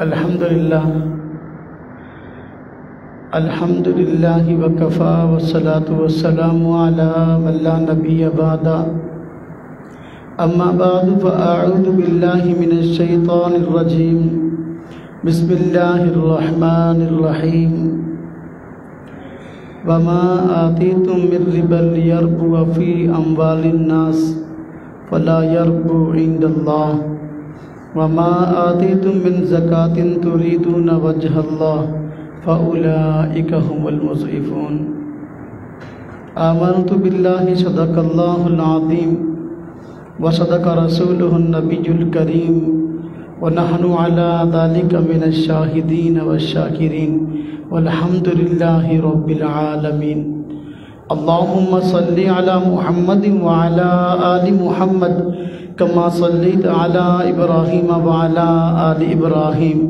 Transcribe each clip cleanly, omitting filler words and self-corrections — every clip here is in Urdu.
الحمدللہ وکفا والصلاة والسلام علی من لا نبی بعد اما بعد فاعوذ باللہ من الشیطان الرجیم بسم اللہ الرحمن الرحیم وما آتیتم من ربا لیربو فی اموال الناس فلا یربو عند اللہ وما آتیتم من زکاة تریدون وجہ اللہ فأولئک هم المضعفون آمنت باللہ صدق اللہ العظیم وصدق رسولہ النبی الکریم ونحن على ذلك من الشاہدین والشاکرین والحمد للہ رب العالمین اللہم صلی علی محمد وعلى آل محمد كما صليت على إبراهيم وعلى آل إبراهيم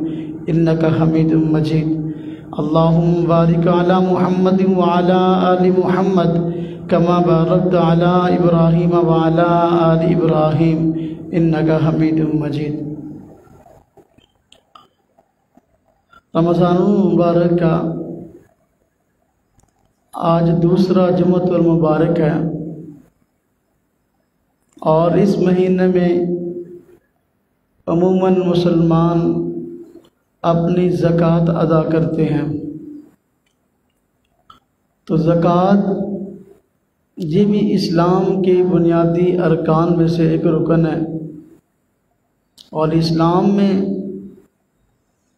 إنك حميد مجيد اللهم بارك على محمد وعلى آل محمد كما باركت على إبراهيم وعلى آل إبراهيم إنك حميد مجيد رمضان المبارک کا آج دوسرا جمعۃ المبارک ہے اور اس مہینے میں عموماً مسلمان اپنی زکوٰۃ ادا کرتے ہیں۔ تو زکوٰۃ یہ بھی اسلام کے بنیادی ارکان میں سے ایک رکن ہے اور اسلام میں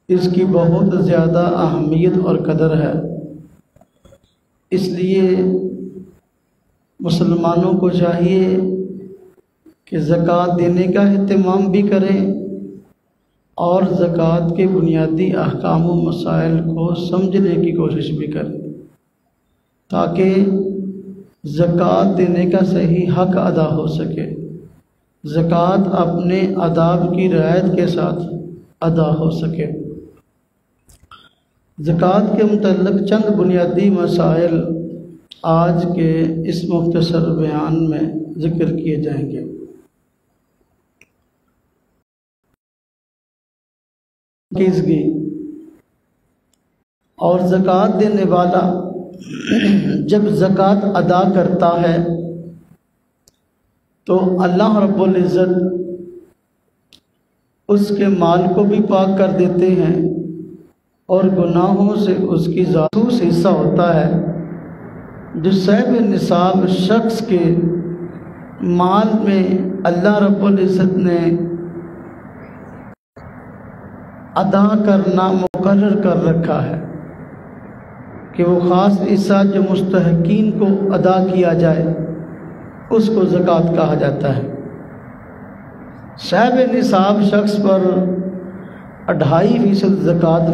اس کی بہت زیادہ اہمیت اور قدر ہے۔ اس لیے مسلمانوں کو چاہیے کہ زکوٰۃ دینے کا اہتمام بھی کریں اور زکوٰۃ کے بنیادی احکام و مسائل کو سمجھنے کی کوشش بھی کریں تاکہ زکوٰۃ دینے کا صحیح حق ادا ہو سکے، زکوٰۃ اپنے آداب کی رعایت کے ساتھ ادا ہو سکے۔ زکوٰۃ کے متعلق چند بنیادی مسائل آج کے اس مختصر بیان میں ذکر کیے جائیں گے۔ اور زکوٰۃ دینے والا جب زکوٰۃ ادا کرتا ہے تو اللہ رب العزت اس کے مال کو بھی پاک کر دیتے ہیں اور گناہوں سے اس کی ذاتوس حصہ ہوتا ہے جو صاحب نصاب شخص کے مال میں اللہ رب العزت نے ادا کرنا مقرر کر رکھا ہے کہ وہ خاص حصہ جو مستحقین کو ادا کیا جائے اس کو زکوٰۃ کہا جاتا ہے۔ صاحب نصاب شخص پر 2.5% زکوٰۃ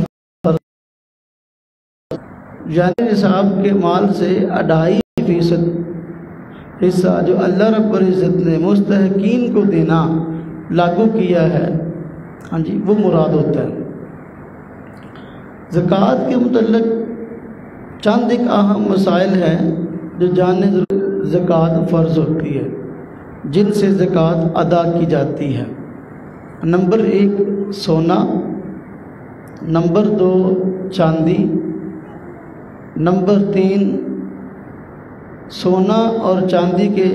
یعنی نصاب کے مال سے 2.5% حصہ جو اللہ رب العزت نے مستحقین کو دینا لاگو کیا ہے وہ مراد ہوتا ہے۔ زکوٰۃ کے متعلق چند ایک اہم مسائل ہیں جو جاننے ضروری۔ زکوٰۃ فرض ہوتی ہے جن سے زکوٰۃ ادا کی جاتی ہے۔ نمبر 1 سونا، نمبر 2 چاندی، نمبر 3 سونا اور چاندی کے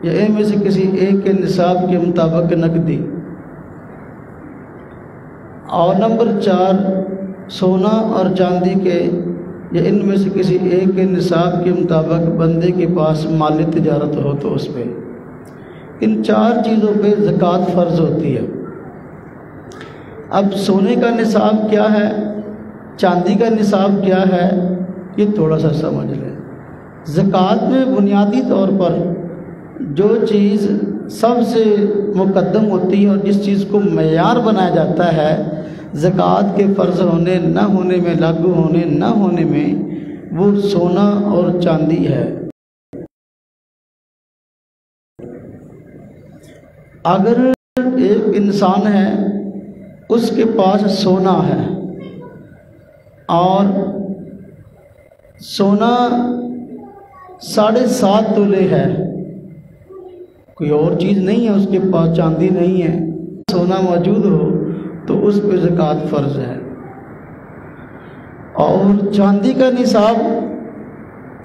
یا ان میں سے کسی ایک کے نصاب کے مطابق نقدی، اور نمبر 4 سونا اور چاندی کے یا ان میں سے کسی ایک کے نصاب کے مطابق بندے کے پاس مالی تجارت ہو تو اس پہ۔ ان 4 چیزوں پہ زکوٰۃ فرض ہوتی ہے۔ اب سونے کا نصاب کیا ہے، چاندی کا نصاب کیا ہے، یہ تھوڑا سا سمجھ لیں۔ زکوٰۃ میں بنیادی طور پر جو چیز سب سے مقدم ہوتی ہے اور جس چیز کو معیار بنایا جاتا ہے زکوٰۃ کے فرض ہونے نہ ہونے میں، لاگو ہونے نہ ہونے میں، وہ سونا اور چاندی ہے۔ اگر ایک انسان ہے اس کے پاس سونا ہے اور سونا 7.5 تولے ہے، کوئی اور چیز نہیں ہے اس کے پاس، چاندی نہیں ہے، سونا موجود ہو تو اس پہ زکوٰۃ فرض ہے۔ اور چاندی کا نصاب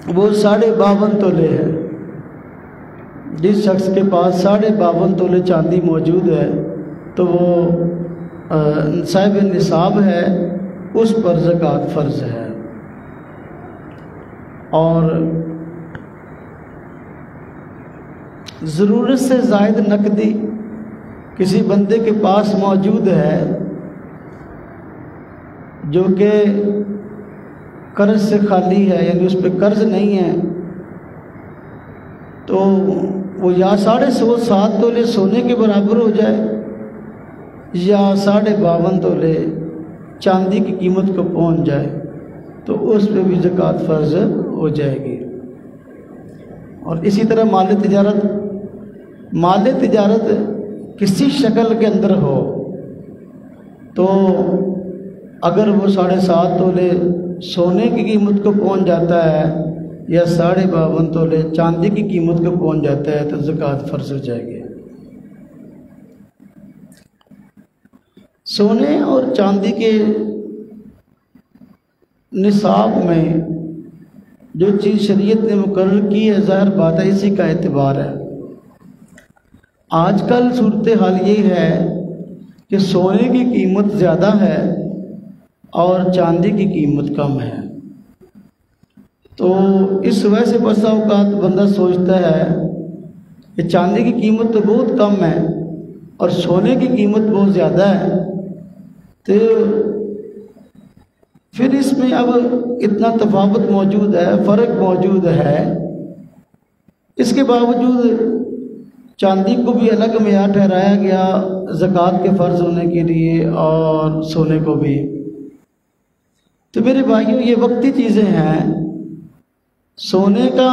وہ 52.5 تولے ہے۔ جس شخص کے پاس 52.5 تولے چاندی موجود ہے تو وہ صاحب نصاب ہے، اس پر زکوٰۃ فرض ہے۔ اور ضرورت سے زائد نقدی کسی بندے کے پاس موجود ہے جو کہ قرض سے خالی ہے، یعنی اس پہ قرض نہیں ہے، تو وہ یا 7.5 تولے سونے کے برابر ہو جائے یا 52.5 تولے چاندی کی قیمت کو پہنچ جائے تو اس پہ بھی زکوٰۃ فرض ہو جائے گی۔ اور اسی طرح مال تجارت کسی شکل کے اندر ہو تو اگر وہ 7.5 تولے سونے کی قیمت کو پہنچ جاتا ہے یا 52.5 تولے چاندی کی قیمت کو پہنچ جاتا ہے تو زکوٰۃ فرض ہو جائے گی۔ سونے اور چاندی کے نصاب میں جو چیز شریعت نے مقرر کی ہے، ظاہر بات ہے اسی کا اعتبار ہے۔ آج کل صورتحال یہ ہے کہ سونے کی قیمت زیادہ ہے اور چاندی کی قیمت کم ہے، تو اس وجہ سے بسا اوقات بندہ سوچتا ہے کہ چاندی کی قیمت تو بہت کم ہے اور سونے کی قیمت بہت زیادہ ہے، تو پھر اس میں اب اتنا تفاوت موجود ہے، فرق موجود ہے، اس کے باوجود چاندی کو بھی الگ معیار ٹھہرایا گیا زکوٰۃ کے فرض ہونے کے لیے اور سونے کو بھی۔ تو میرے بھائیوں، یہ وقتی چیزیں ہیں۔ سونے کا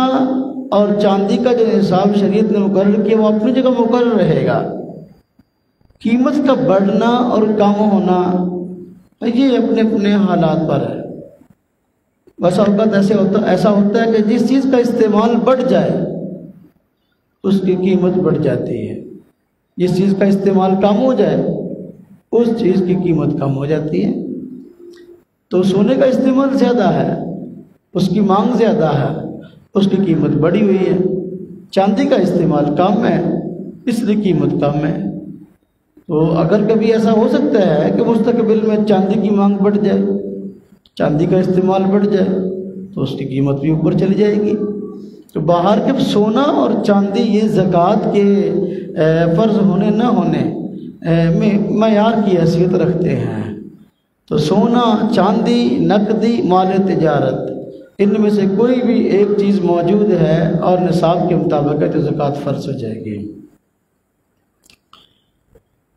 اور چاندی کا جو نصاب شریعت نے مقرر کیا وہ اپنی جگہ مقرر رہے گا، قیمت کا بڑھنا اور کم ہونا یہ اپنے اپنے حالات پر ہے۔ بس اوقات ایسا ہوتا ہے کہ جس چیز کا استعمال بڑھ جائے اس کی قیمت بڑھ جاتی ہے، جس چیز کا استعمال کم ہو جائے اس چیز کی قیمت کم ہو جاتی ہے۔ تو سونے کا استعمال زیادہ ہے، اس کی مانگ زیادہ ہے، اس کی قیمت بڑھی ہوئی ہے۔ چاندی کا استعمال کم ہے، اس لیے قیمت کم ہے۔ تو اگر کبھی ایسا ہو سکتا ہے کہ مستقبل میں چاندی کی مانگ بڑھ جائے، چاندی کا استعمال بڑھ جائے تو اس کی قیمت بھی اوپر چلی جائے گی۔ تو باہر کے سونا اور چاندی یہ زکوٰۃ کے فرض ہونے نہ ہونے میں معیار کی حیثیت رکھتے ہیں۔ تو سونا، چاندی، نقدی، مال تجارت، ان میں سے کوئی بھی ایک چیز موجود ہے اور نصاب کے مطابق ہے تو زکوٰۃ فرض ہو جائے گی۔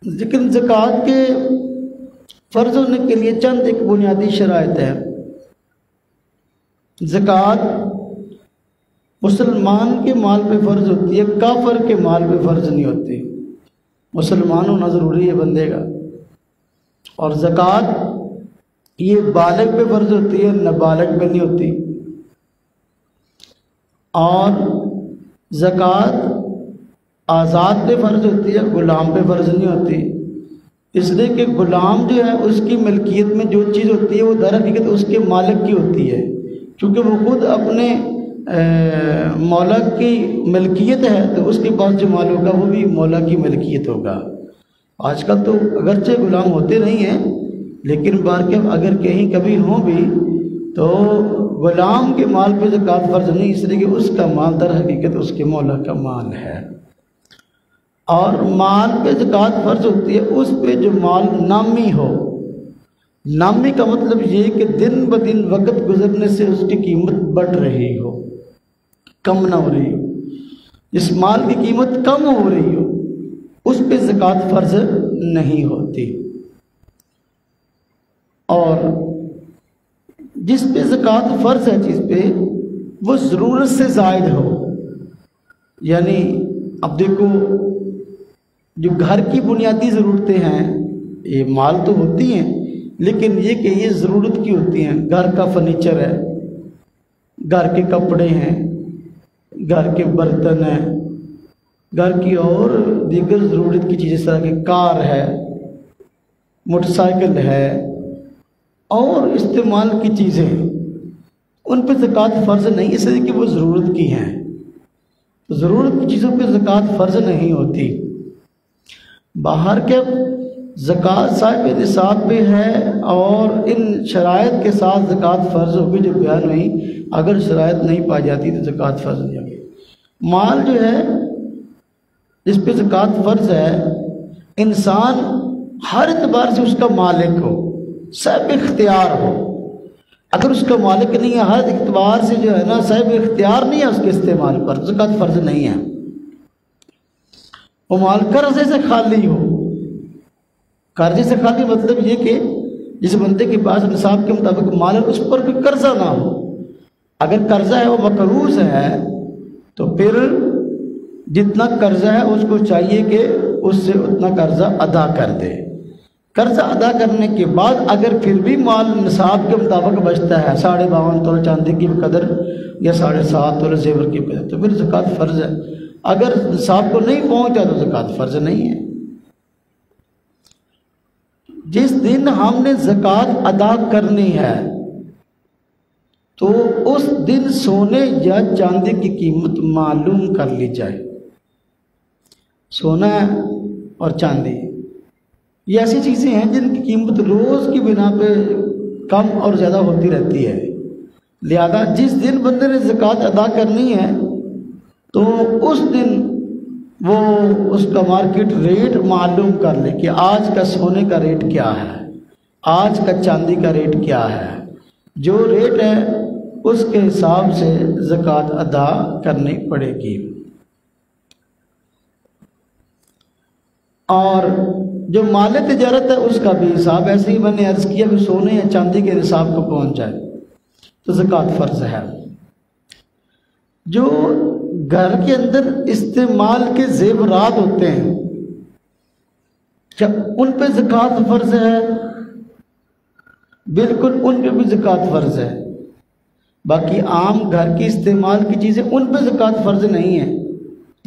لیکن زکوٰۃ کے فرض ہونے کے لیے چند ایک بنیادی شرائط ہے۔ زکوٰۃ مسلمان کے مال پہ فرض ہوتی ہے، کافر کے مال پہ فرض نہیں ہوتی۔ مسلمان ہونا ضروری ہے بندے کا، اور زکوٰۃ یہ بالغ پہ فرض ہوتی ہے، نابالغ پہ نہیں ہوتی۔ اور زکوٰۃ آزاد پہ فرض ہوتی ہے، غلام پہ فرض نہیں ہوتی، اس لیے کہ غلام جو ہے اس کی ملکیت میں جو چیز ہوتی ہے وہ در حقیقت اس کے مالک کی ہوتی ہے، کیونکہ وہ خود اپنے مولا کی ملکیت ہے تو اس کے پاس جو مال ہوگا وہ بھی مولا کی ملکیت ہوگا۔ آج کل تو اگرچہ غلام ہوتے نہیں ہیں لیکن اگر کہیں کبھی ہوں بھی تو غلام کے مال پہ زکوٰۃ فرض نہیں، اس لیے کہ اس کا مال در حقیقت اس کے مولا کا مال ہے۔ اور مال پہ زکوٰۃ فرض ہوتی ہے اس پہ جو مال نامی ہو۔ نامی کا مطلب یہ کہ دن بدن وقت گزرنے سے اس کی قیمت بڑھ رہی ہو، کم نہ ہو رہی ہو۔ جس مال کی قیمت کم ہو رہی ہو اس پہ زکوٰۃ فرض نہیں ہوتی، اور جس پہ زکوٰۃ فرض ہے جس پہ وہ ضرورت سے زائد ہو۔ یعنی اب دیکھو، جو گھر کی بنیادی ضرورتیں ہیں یہ مال تو ہوتی ہیں لیکن یہ کہ یہ ضرورت کی ہوتی ہیں۔ گھر کا فرنیچر ہے، گھر کے کپڑے ہیں، گھر کے برتن ہیں، گھر کی اور دیگر ضرورت کی چیزیں، اس طرح کی کار ہے، موٹر سائیکل ہے اور استعمال کی چیزیں، ان پہ زکوٰۃ فرض نہیں، اس لیے کہ وہ ضرورت کی ہیں، ضرورت کی چیزوں پہ زکوٰۃ فرض نہیں ہوتی۔ باہر کے زکوٰۃ صاحب نصاب پہ ہے اور ان شرائط کے ساتھ زکوٰۃ فرض ہوگی جو بیان ہوئی، اگر شرائط نہیں پائی جاتی تو زکوٰۃ فرض نہیں ہوگی۔ مال جو ہے جس پہ زکوٰۃ فرض ہے، انسان ہر اعتبار سے اس کا مالک ہو، صاحب اختیار ہو۔ اگر اس کا مالک نہیں ہے، ہر اعتبار سے جو ہے نا صاحب اختیار نہیں ہے اس کے استعمال پر، زکوٰۃ فرض نہیں ہے۔ وہ مال قرضے سے خالی ہو، قرضے سے خالی مطلب یہ کہ جس بندے کے پاس نصاب کے مطابق مال ہے اس پر کوئی قرضہ نہ ہو۔ اگر قرضہ ہے وہ مقروض ہے تو پھر جتنا قرضہ ہے اس کو چاہیے کہ اس سے اتنا قرضہ ادا کر دے۔ قرضہ ادا کرنے کے بعد اگر پھر بھی مال نصاب کے مطابق بچتا ہے، 52.5 تولہ چاندی کی قدر یا 7.5 تولہ زیور کی قدر، تو پھر زکوٰۃ فرض ہے۔ اگر نصاب کو نہیں پہنچا تو زکوٰۃ فرض نہیں ہے۔ جس دن ہم نے زکوٰۃ ادا کرنی ہے تو اس دن سونے یا چاندی کی قیمت معلوم کر لی جائے۔ سونا اور چاندی یہ ایسی چیزیں ہیں جن کی قیمت روز کی بنا پہ کم اور زیادہ ہوتی رہتی ہے، لہذا جس دن بندے نے زکوٰۃ ادا کرنی ہے تو اس دن وہ اس کا مارکیٹ ریٹ معلوم کر لے کہ آج کا سونے کا ریٹ کیا ہے، آج کا چاندی کا ریٹ کیا ہے۔ جو ریٹ ہے اس کے حساب سے زکوٰۃ ادا کرنی پڑے گی۔ اور جو مال تجارت ہے اس کا بھی حساب ایسے ہی میں نے عرض کیا کہ سونے یا چاندی کے نصاب کو پہنچ جائے تو زکوٰۃ فرض ہے۔ جو گھر کے اندر استعمال کے زیورات ہوتے ہیں کیا ان پہ زکوٰۃ فرض ہے؟ بالکل ان پہ بھی زکوٰۃ فرض ہے۔ باقی عام گھر کی استعمال کی چیزیں ان پہ زکوٰۃ فرض نہیں ہے،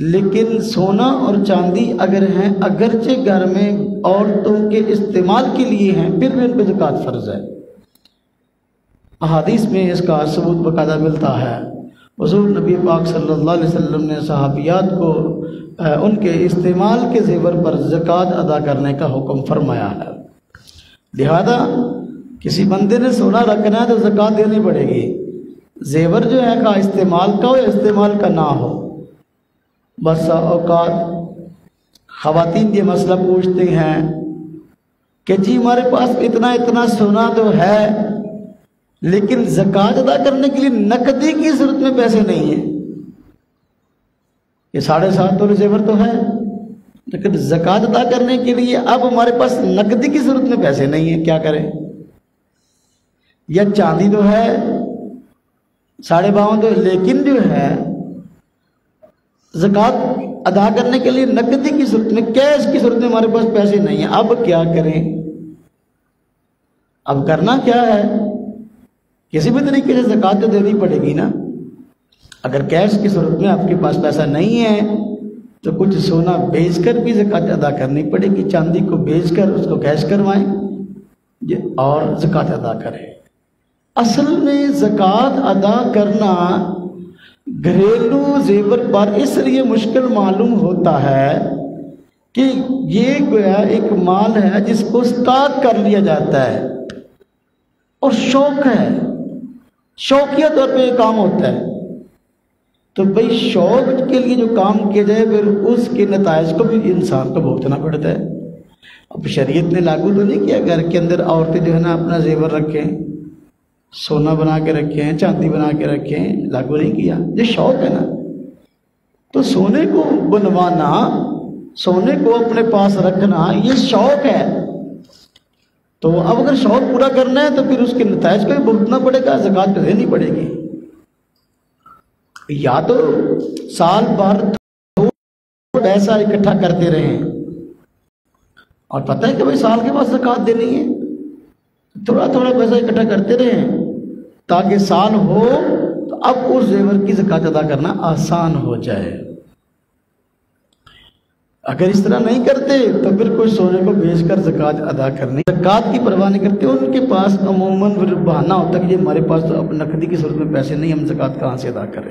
لیکن سونا اور چاندی اگر ہیں، اگرچہ گھر میں عورتوں کے استعمال کے لیے ہیں، پھر بھی ان پہ زکوٰۃ فرض ہے۔ احادیث میں اس کا ثبوت باقاعدہ ملتا ہے۔ حضور نبی پاک صلی اللہ علیہ وسلم نے صحابیات کو ان کے استعمال کے زیور پر زکوٰۃ ادا کرنے کا حکم فرمایا ہے۔ لہذا کسی بندے نے سونا رکھنا ہے تو زکوٰۃ دینی پڑے گی، زیور جو ہے کا استعمال کا ہو یا استعمال کا نہ ہو۔ بس اوقات خواتین یہ مسئلہ پوچھتے ہیں کہ جی ہمارے پاس اتنا سونا تو ہے لیکن زکوٰۃ ادا کرنے کے لیے نقدی کی صورت میں پیسے نہیں ہیں۔ یہ 7.5 تولہ زیور تو ہے لیکن زکوٰۃ ادا کرنے کے لیے اب ہمارے پاس نقدی کی صورت میں پیسے نہیں ہیں، کیا کریں؟ یا چاندی تو ہے 52.5 تو، لیکن جو ہے زکوٰۃ ادا کرنے کے لیے نقدی کی صورت میں، کیش کی صورت میں ہمارے پاس پیسے نہیں ہیں، اب کیا کریں؟ اب کرنا کیا ہے؟ کسی بھی طریقے سے زکوٰۃ تو دینی پڑے گی نا۔ اگر کیش کی صورت میں آپ کے پاس پیسہ نہیں ہے تو کچھ سونا بیچ کر بھی زکوٰۃ ادا کرنی پڑے گی، چاندی کو بیچ کر اس کو کیش کروائیں اور زکوٰۃ ادا کریں۔ اصل میں زکوٰۃ ادا کرنا گھریلو زیور پر اس لیے مشکل معلوم ہوتا ہے کہ یہ گویا ایک مال ہے جس کو اسٹاک کر لیا جاتا ہے اور شوق ہے، شوقیہ طور پہ یہ کام ہوتا ہے، تو بھئی شوق کے لیے جو کام کیا جائے پھر اس کے نتائج کو بھی انسان کو بھگتنا پڑتا ہے۔ اب شریعت نے لاگو تو نہیں کیا گھر کے اندر عورتیں جو ہے نا اپنا زیور رکھیں، سونا بنا کے رکھیں، چاندی بنا کے رکھیں، لاگو نہیں کیا، یہ شوق ہے نا۔ تو سونے کو بنوانا، سونے کو اپنے پاس رکھنا یہ شوق ہے، تو اب اگر شوق پورا کرنا ہے تو پھر اس کے نتائج کو بھی بھگتنا پڑے گا، زکوٰۃ تو دینی پڑے گی۔ یا تو سال بھر پیسہ اکٹھا کرتے رہیں اور پتہ ہے کہ بھائی سال کے بعد زکوٰۃ دینی ہے، تھوڑا تھوڑا پیسہ اکٹھا کرتے رہیں تاکہ سال ہو تو اب اس زیور کی زکوٰۃ ادا کرنا آسان ہو جائے۔ اگر اس طرح نہیں کرتے تو پھر کوئی سونے کو بیچ کر زکوٰۃ ادا کرنی، زکوٰۃ کی پرواہ نہیں کرتے، ان کے پاس عموماً پھر بہانہ ہوتا ہے کہ یہ ہمارے پاس تو اب نقدی کی صورت میں پیسے نہیں، ہم زکوٰۃ کہاں سے ادا کریں۔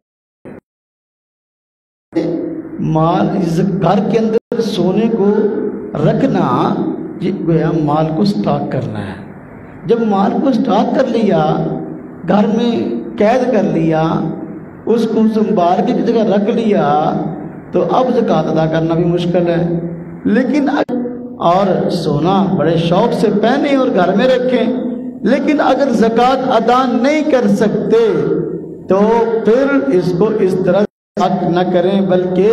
مال گھر کے اندر سونے کو رکھنا یہ گویا مال کو سٹاک کرنا ہے۔ جب مال کو سٹاک کر لیا، گھر میں قید کر لیا، اس کو سنبھال کے جگہ رکھ لیا، تو اب زکوٰۃ ادا کرنا بھی مشکل ہے۔ لیکن اور سونا بڑے شوق سے پہنے اور گھر میں رکھیں، لیکن اگر زکوٰۃ ادا نہیں کر سکتے تو پھر اس کو اس طرح نہ کریں، بلکہ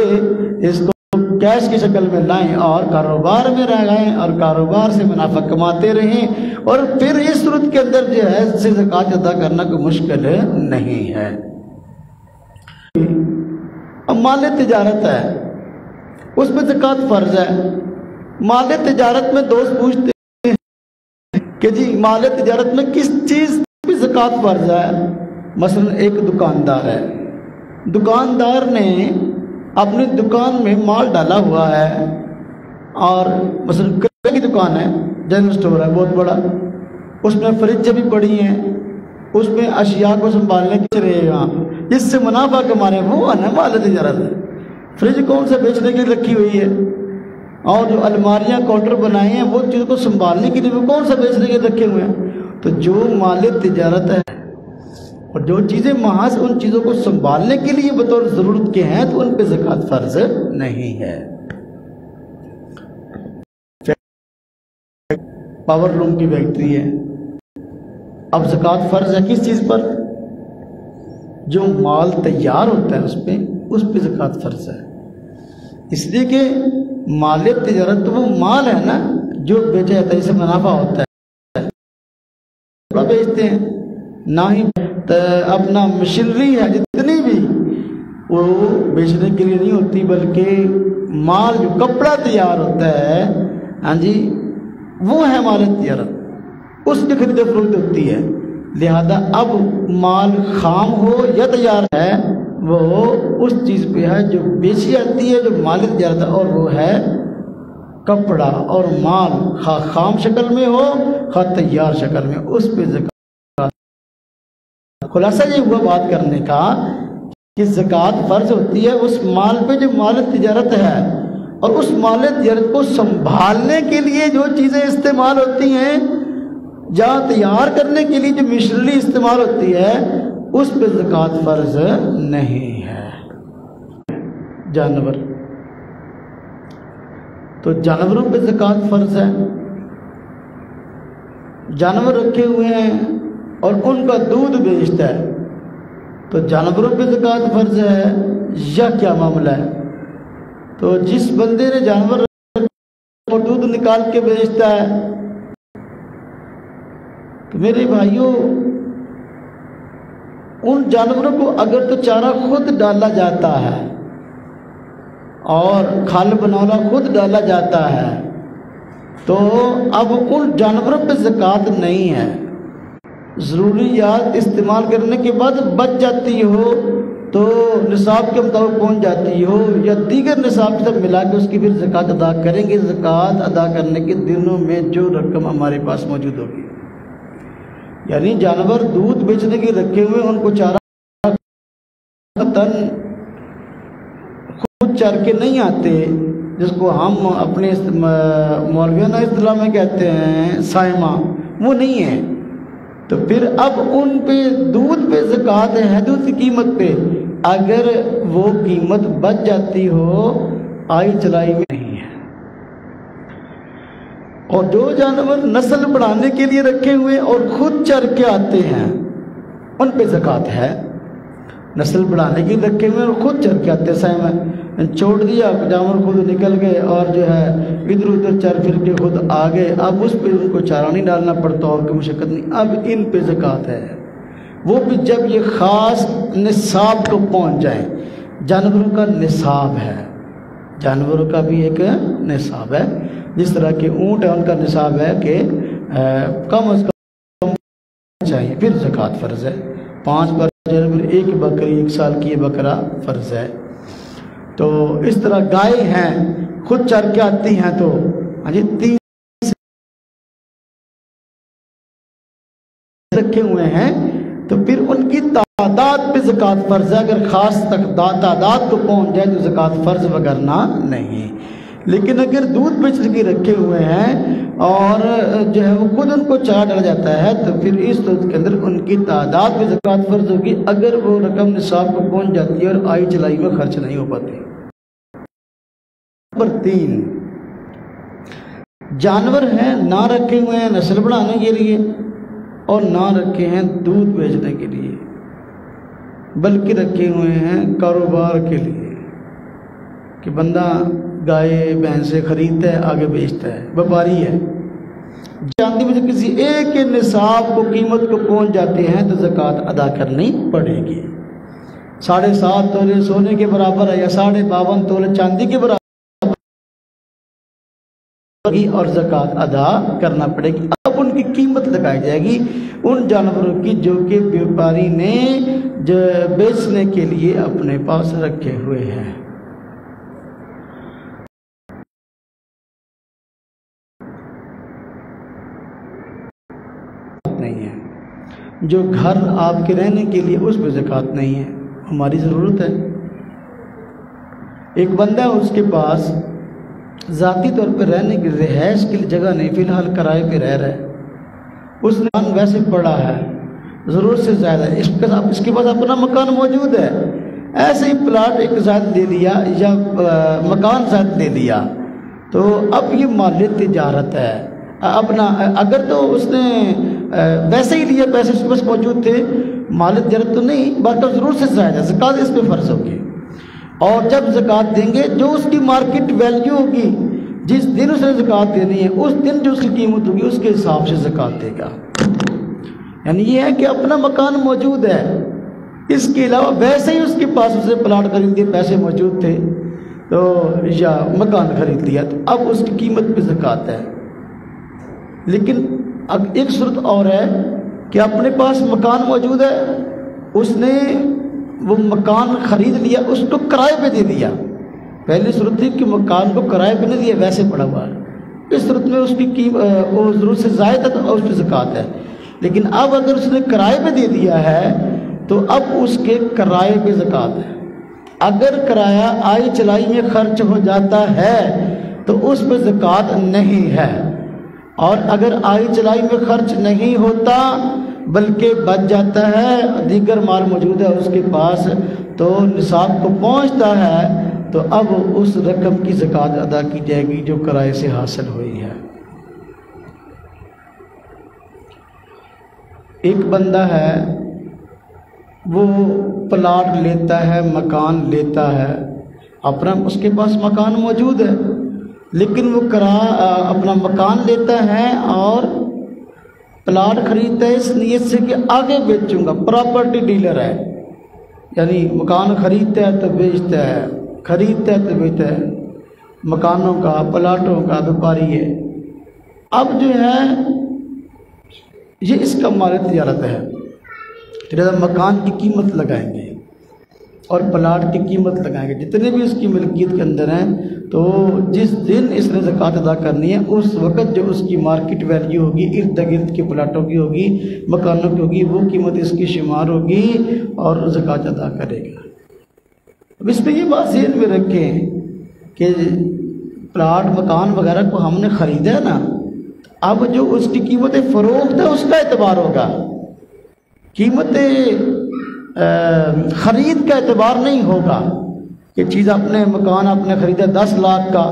اس کو کیش کی شکل میں لائیں اور کاروبار میں لگائیں اور کاروبار سے منافع کماتے رہیں، اور پھر اس صورت کے اندر جو ہے زکوٰۃ ادا کرنا کوئی مشکل نہیں ہے۔ اب مال تجارت ہے، اس میں زکوٰۃ فرض ہے۔ مال تجارت میں دوست پوچھتے ہیں کہ جی مال تجارت میں کس چیز پہ زکوٰۃ فرض ہے؟ مثلا ایک دکاندار ہے، دکاندار نے اپنی دکان میں مال ڈالا ہوا ہے، اور مثلا کرے کی دکان ہے، جنرل اسٹور ہے بہت بڑا، اس میں فریج بھی پڑی ہیں، اس میں اشیاء کو سنبھالنے کے رہے گا، جس سے منافع کمانے وہ ہے مال تجارت ہے۔ فریج کون سے بیچنے کے لیے رکھی ہوئی ہے، اور جو الماریاں کاؤنٹر بنائے ہیں وہ چیزوں کو سنبھالنے کے لیے وہ کون سا بیچنے کے لیے رکھے ہوئے ہیں۔ تو جو مال تجارت ہے اور جو چیزیں محض ان چیزوں کو سنبھالنے کے لیے بطور ضرورت کے ہیں تو ان پہ زکوٰۃ فرض نہیں ہے۔ پاور لوم کی فیکٹری ہے، اب زکوٰۃ فرض ہے کس چیز پر؟ جو مال تیار ہوتا ہے اس پہ زکوٰۃ فرض ہے، اس لیے کہ مال تجارت تو وہ مال ہے نا جو بیچا جاتا ہے، اسے منافع ہوتا ہے، بیچتے ہیں نہ ہی اپنا مشینری ہے جتنی بھی وہ بیچنے کے لیے نہیں ہوتی، بلکہ مال جو کپڑا تیار ہوتا ہے، ہاں جی وہ ہے مال تجارت، اس کی خرید و فروخت ہوتی ہے۔ لہذا اب مال خام ہو یا تیار ہے وہ اس چیز پہ ہے جو بیچی جاتی ہے، جو مال تجارت ہے، اور وہ ہے کپڑا اور مال، خواہ خام شکل میں ہو خواہ تیار شکل میں، اس پہ زکوٰۃ۔ خلاصہ یہ ہوا بات کرنے کا کہ زکوٰۃ فرض ہوتی ہے اس مال پہ جو مال تجارت ہے، اور اس مال تجارت کو سنبھالنے کے لیے جو چیزیں استعمال ہوتی ہیں یا تیار کرنے کے لیے جو مشینری استعمال ہوتی ہے اس پہ زکوٰۃ فرض نہیں ہے۔ جانور، تو جانوروں پہ زکوٰۃ فرض ہے، جانور رکھے ہوئے ہیں اور ان کا دودھ بیچتا ہے تو جانوروں پہ زکوٰۃ فرض ہے یا کیا معاملہ ہے؟ تو جس بندے نے جانور اور دودھ نکال کے بیچتا ہے تو میرے بھائیوں ان جانوروں کو اگر تو چارہ خود ڈالا جاتا ہے اور کھال بنولا خود ڈالا جاتا ہے تو اب ان جانوروں پہ زکوٰۃ نہیں ہے۔ ضروریات استعمال کرنے کے بعد بچ جاتی ہو تو نصاب کے مطابق پہنچ جاتی ہو یا دیگر نصاب کے ساتھ ملا کے اس کی پھر زکوٰۃ ادا کریں گے۔ زکوٰۃ ادا کرنے کے دنوں میں جو رقم ہمارے پاس موجود ہوگی، یعنی جانور دودھ بیچنے کے رکھے ہوئے ان کو چارہ تن خود چر کے نہیں آتے، جس کو ہم اپنے مولویانہ اصطلاح میں کہتے ہیں سائمہ، وہ نہیں ہے، تو پھر اب ان پہ دودھ پہ زکوٰۃ ہے، دودھ کی قیمت پہ، اگر وہ قیمت بچ جاتی ہو آئی چلائی میں نہیں ہے۔ اور جو جانور نسل بڑھانے کے لیے رکھے ہوئے اور خود چر کے آتے ہیں ان پہ زکوٰۃ ہے۔ نسل بڑھانے کے لیے رکھے ہوئے اور خود چر کے آتے ہیں، سائمہ چھوڑ دیا، جانور خود نکل گئے اور جو ہے ادھر ادھر چر پھر کے خود آ گئے، اب اس پہ ان کو چارہ نہیں ڈالنا پڑتا اور کوئی مشقت نہیں، اب ان پہ زکوٰۃ ہے، وہ بھی جب یہ خاص نصاب کو پہنچ جائیں۔ جانوروں کا نصاب ہے، جانوروں کا بھی ایک نصاب ہے، جس طرح کہ اونٹ ہے ان کا نصاب ہے کہ کم از کم چاہیے، پھر زکوٰۃ فرض ہے۔ 5 پر جانور، ایک بکری 1 سال کی یہ بکرا فرض ہے۔ تو اس طرح گائے ہیں خود چر کے آتی ہیں تو ہاں جی 3 رکھے ہوئے ہیں تو پھر ان کی تعداد پہ زکوٰۃ فرض ہے. اگر خاص تعداد کو پہنچ جائے تو زکوٰۃ فرض وغیرہ نہیں. لیکن اگر دودھ بیچنے کے رکھے ہوئے ہیں اور جو ہے وہ خود ان کو چارہ ڈالا جاتا ہے تو پھر اس دودھ کے اندر ان کی تعداد پہ زکوٰۃ فرض ہوگی اگر وہ رقم نصاب کو پہنچ جاتی ہے اور آئی چلائی میں خرچ نہیں ہو پاتی. نمبر 3 جانور ہیں نہ رکھے ہوئے ہیں نسل بڑھانے کے لیے اور نہ رکھے ہیں دودھ بیچنے کے لیے بلکہ رکھے ہوئے ہیں کاروبار کے لیے کہ بندہ گائے بھینسیں خریدتا ہے آگے بیچتا ہے ویپاری ہے. چاندی میں سے کسی ایک کے نصاب کو قیمت کو پہنچ جاتے ہیں تو زکوٰۃ ادا کرنی پڑے گی. 7.5 تولے سونے کے برابر ہے یا 52.5 تولے چاندی کے برابر اور زکوٰۃ ادا کرنا پڑے گی. اب ان کی قیمت لگائی جائے گی ان جانوروں کی جو کہ ویپاری نے جو بیچنے کے لیے اپنے پاس رکھے ہوئے ہیں. نہیں ہے جو گھر آپ کے رہنے کے لیے اس پہ زکوٰۃ نہیں ہے. ہماری ضرورت ہے. ایک بندہ ہے اس کے پاس ذاتی طور پہ رہنے کی رہائش کے لیے جگہ نہیں فی الحال کرائے پہ رہ رہا ہے. اس نے مکان ویسے پڑا ہے ضرورت سے زیادہ ہے اس کے پاس اپنا مکان موجود ہے ایسے ہی پلاٹ ایک زائد لے لیا یا مکان زائد لے لیا تو اب یہ مال تجارت ہے اپنا. اگر تو اس نے ویسے ہی لیا پیسے اس کے پاس موجود تھے مال تجارت تو نہیں باقی ضرورت سے زیادہ ہے زکوٰۃ اس پہ فرض ہوگی. اور جب زکوٰۃ دیں گے جو اس کی مارکیٹ ویلیو ہوگی جس دن اس نے زکوٰۃ دینی ہے اس دن جو اس کی قیمت ہوگی اس کے حساب سے زکوٰۃ دے گا. یعنی یہ ہے کہ اپنا مکان موجود ہے اس کے علاوہ ویسے ہی اس کے پاس اسے پلاٹ خرید دیے پیسے موجود تھے تو یا مکان خرید لیا تو اب اس کی قیمت پہ زکوٰۃ ہے. لیکن اب ایک صورت اور ہے کہ اپنے پاس مکان موجود ہے اس نے وہ مکان خرید لیا اس کو کرائے پہ دے دیا. پہلی صورت تھی کہ مکان کو کرائے پہ نہیں دیا ویسے پڑا ہوا ہے. اس صورت میں اس کی وہ ضرورت سے زائد ہے تو اس پہ زکوٰۃ ہے. لیکن اب اگر اس نے کرائے پہ دے دیا ہے تو اب اس کے کرائے پہ زکوٰۃ ہے. اگر کرایہ آئی چلائی میں خرچ ہو جاتا ہے تو اس پہ زکوٰۃ نہیں ہے. اور اگر آئی چلائی میں خرچ نہیں ہوتا بلکہ بچ جاتا ہے دیگر مال موجود ہے اس کے پاس تو نصاب کو پہنچتا ہے تو اب اس رقم کی زکوٰۃ ادا کی جائے گی جو کرائے سے حاصل ہوئی ہے. ایک بندہ ہے وہ پلاٹ لیتا ہے مکان لیتا ہے اپنا اس کے پاس مکان موجود ہے لیکن وہ اپنا مکان لیتا ہے اور پلاٹ خریدتا ہے اس نیت سے کہ آگے بیچوں گا. پراپرٹی ڈیلر ہے یعنی مکان خریدتا ہے تو بیچتا ہے خریدتا ہے تو بیچتا ہے مکانوں کا پلاٹوں کا ویپاری ہے. اب جو ہے یہ اس کا مال تجارت ہے. مکان کی قیمت لگائیں گے اور پلاٹ کی قیمت لگائیں گے جتنے بھی اس کی ملکیت کے اندر ہیں تو جس دن اس نے زکوٰۃ ادا کرنی ہے اس وقت جو اس کی مارکیٹ ویلیو ہوگی ارد گرد کے پلاٹوں کی ہوگی مکانوں کی ہوگی وہ قیمت اس کی شمار ہوگی اور زکوٰۃ ادا کرے گا. اب اس پہ یہ بات ذہن میں رکھیں کہ پلاٹ مکان وغیرہ کو ہم نے خریدا ہے نا اب جو اس کی قیمت فروخت ہے اس کا اعتبار ہوگا. قیمت خرید کا اعتبار نہیں ہوگا کہ چیز اپنے مکان آپ نے خریدا 10 لاکھ کا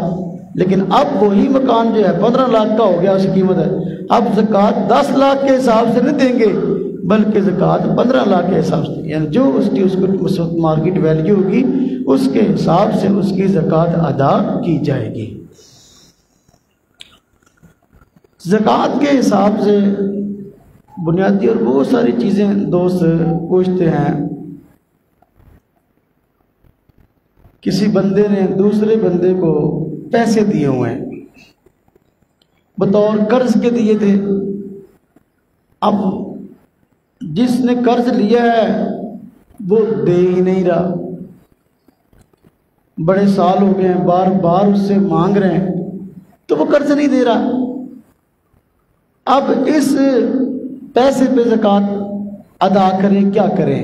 لیکن اب وہی مکان جو ہے 15 لاکھ کا ہو گیا اس کی قیمت ہے. اب زکوٰۃ 10 لاکھ کے حساب سے نہیں دیں گے بلکہ زکوٰۃ 15 لاکھ کے حساب سے یعنی جو اس کی اس کو مارکیٹ ویلیو ہوگی اس کے حساب سے اس کی زکوٰۃ ادا کی جائے گی. زکوٰۃ کے حساب سے بنیادی اور بہت ساری چیزیں دوست پوچھتے ہیں. کسی بندے نے دوسرے بندے کو پیسے دیے ہوئے ہیں بطور قرض کے دیے تھے. اب جس نے قرض لیا ہے وہ دے ہی نہیں رہا بڑے سال ہو گئے ہیں، بار بار اس سے مانگ رہے ہیں تو وہ قرض نہیں دے رہا۔ اب اس پیسے پہ زکوٰۃ ادا کریں، کیا کریں؟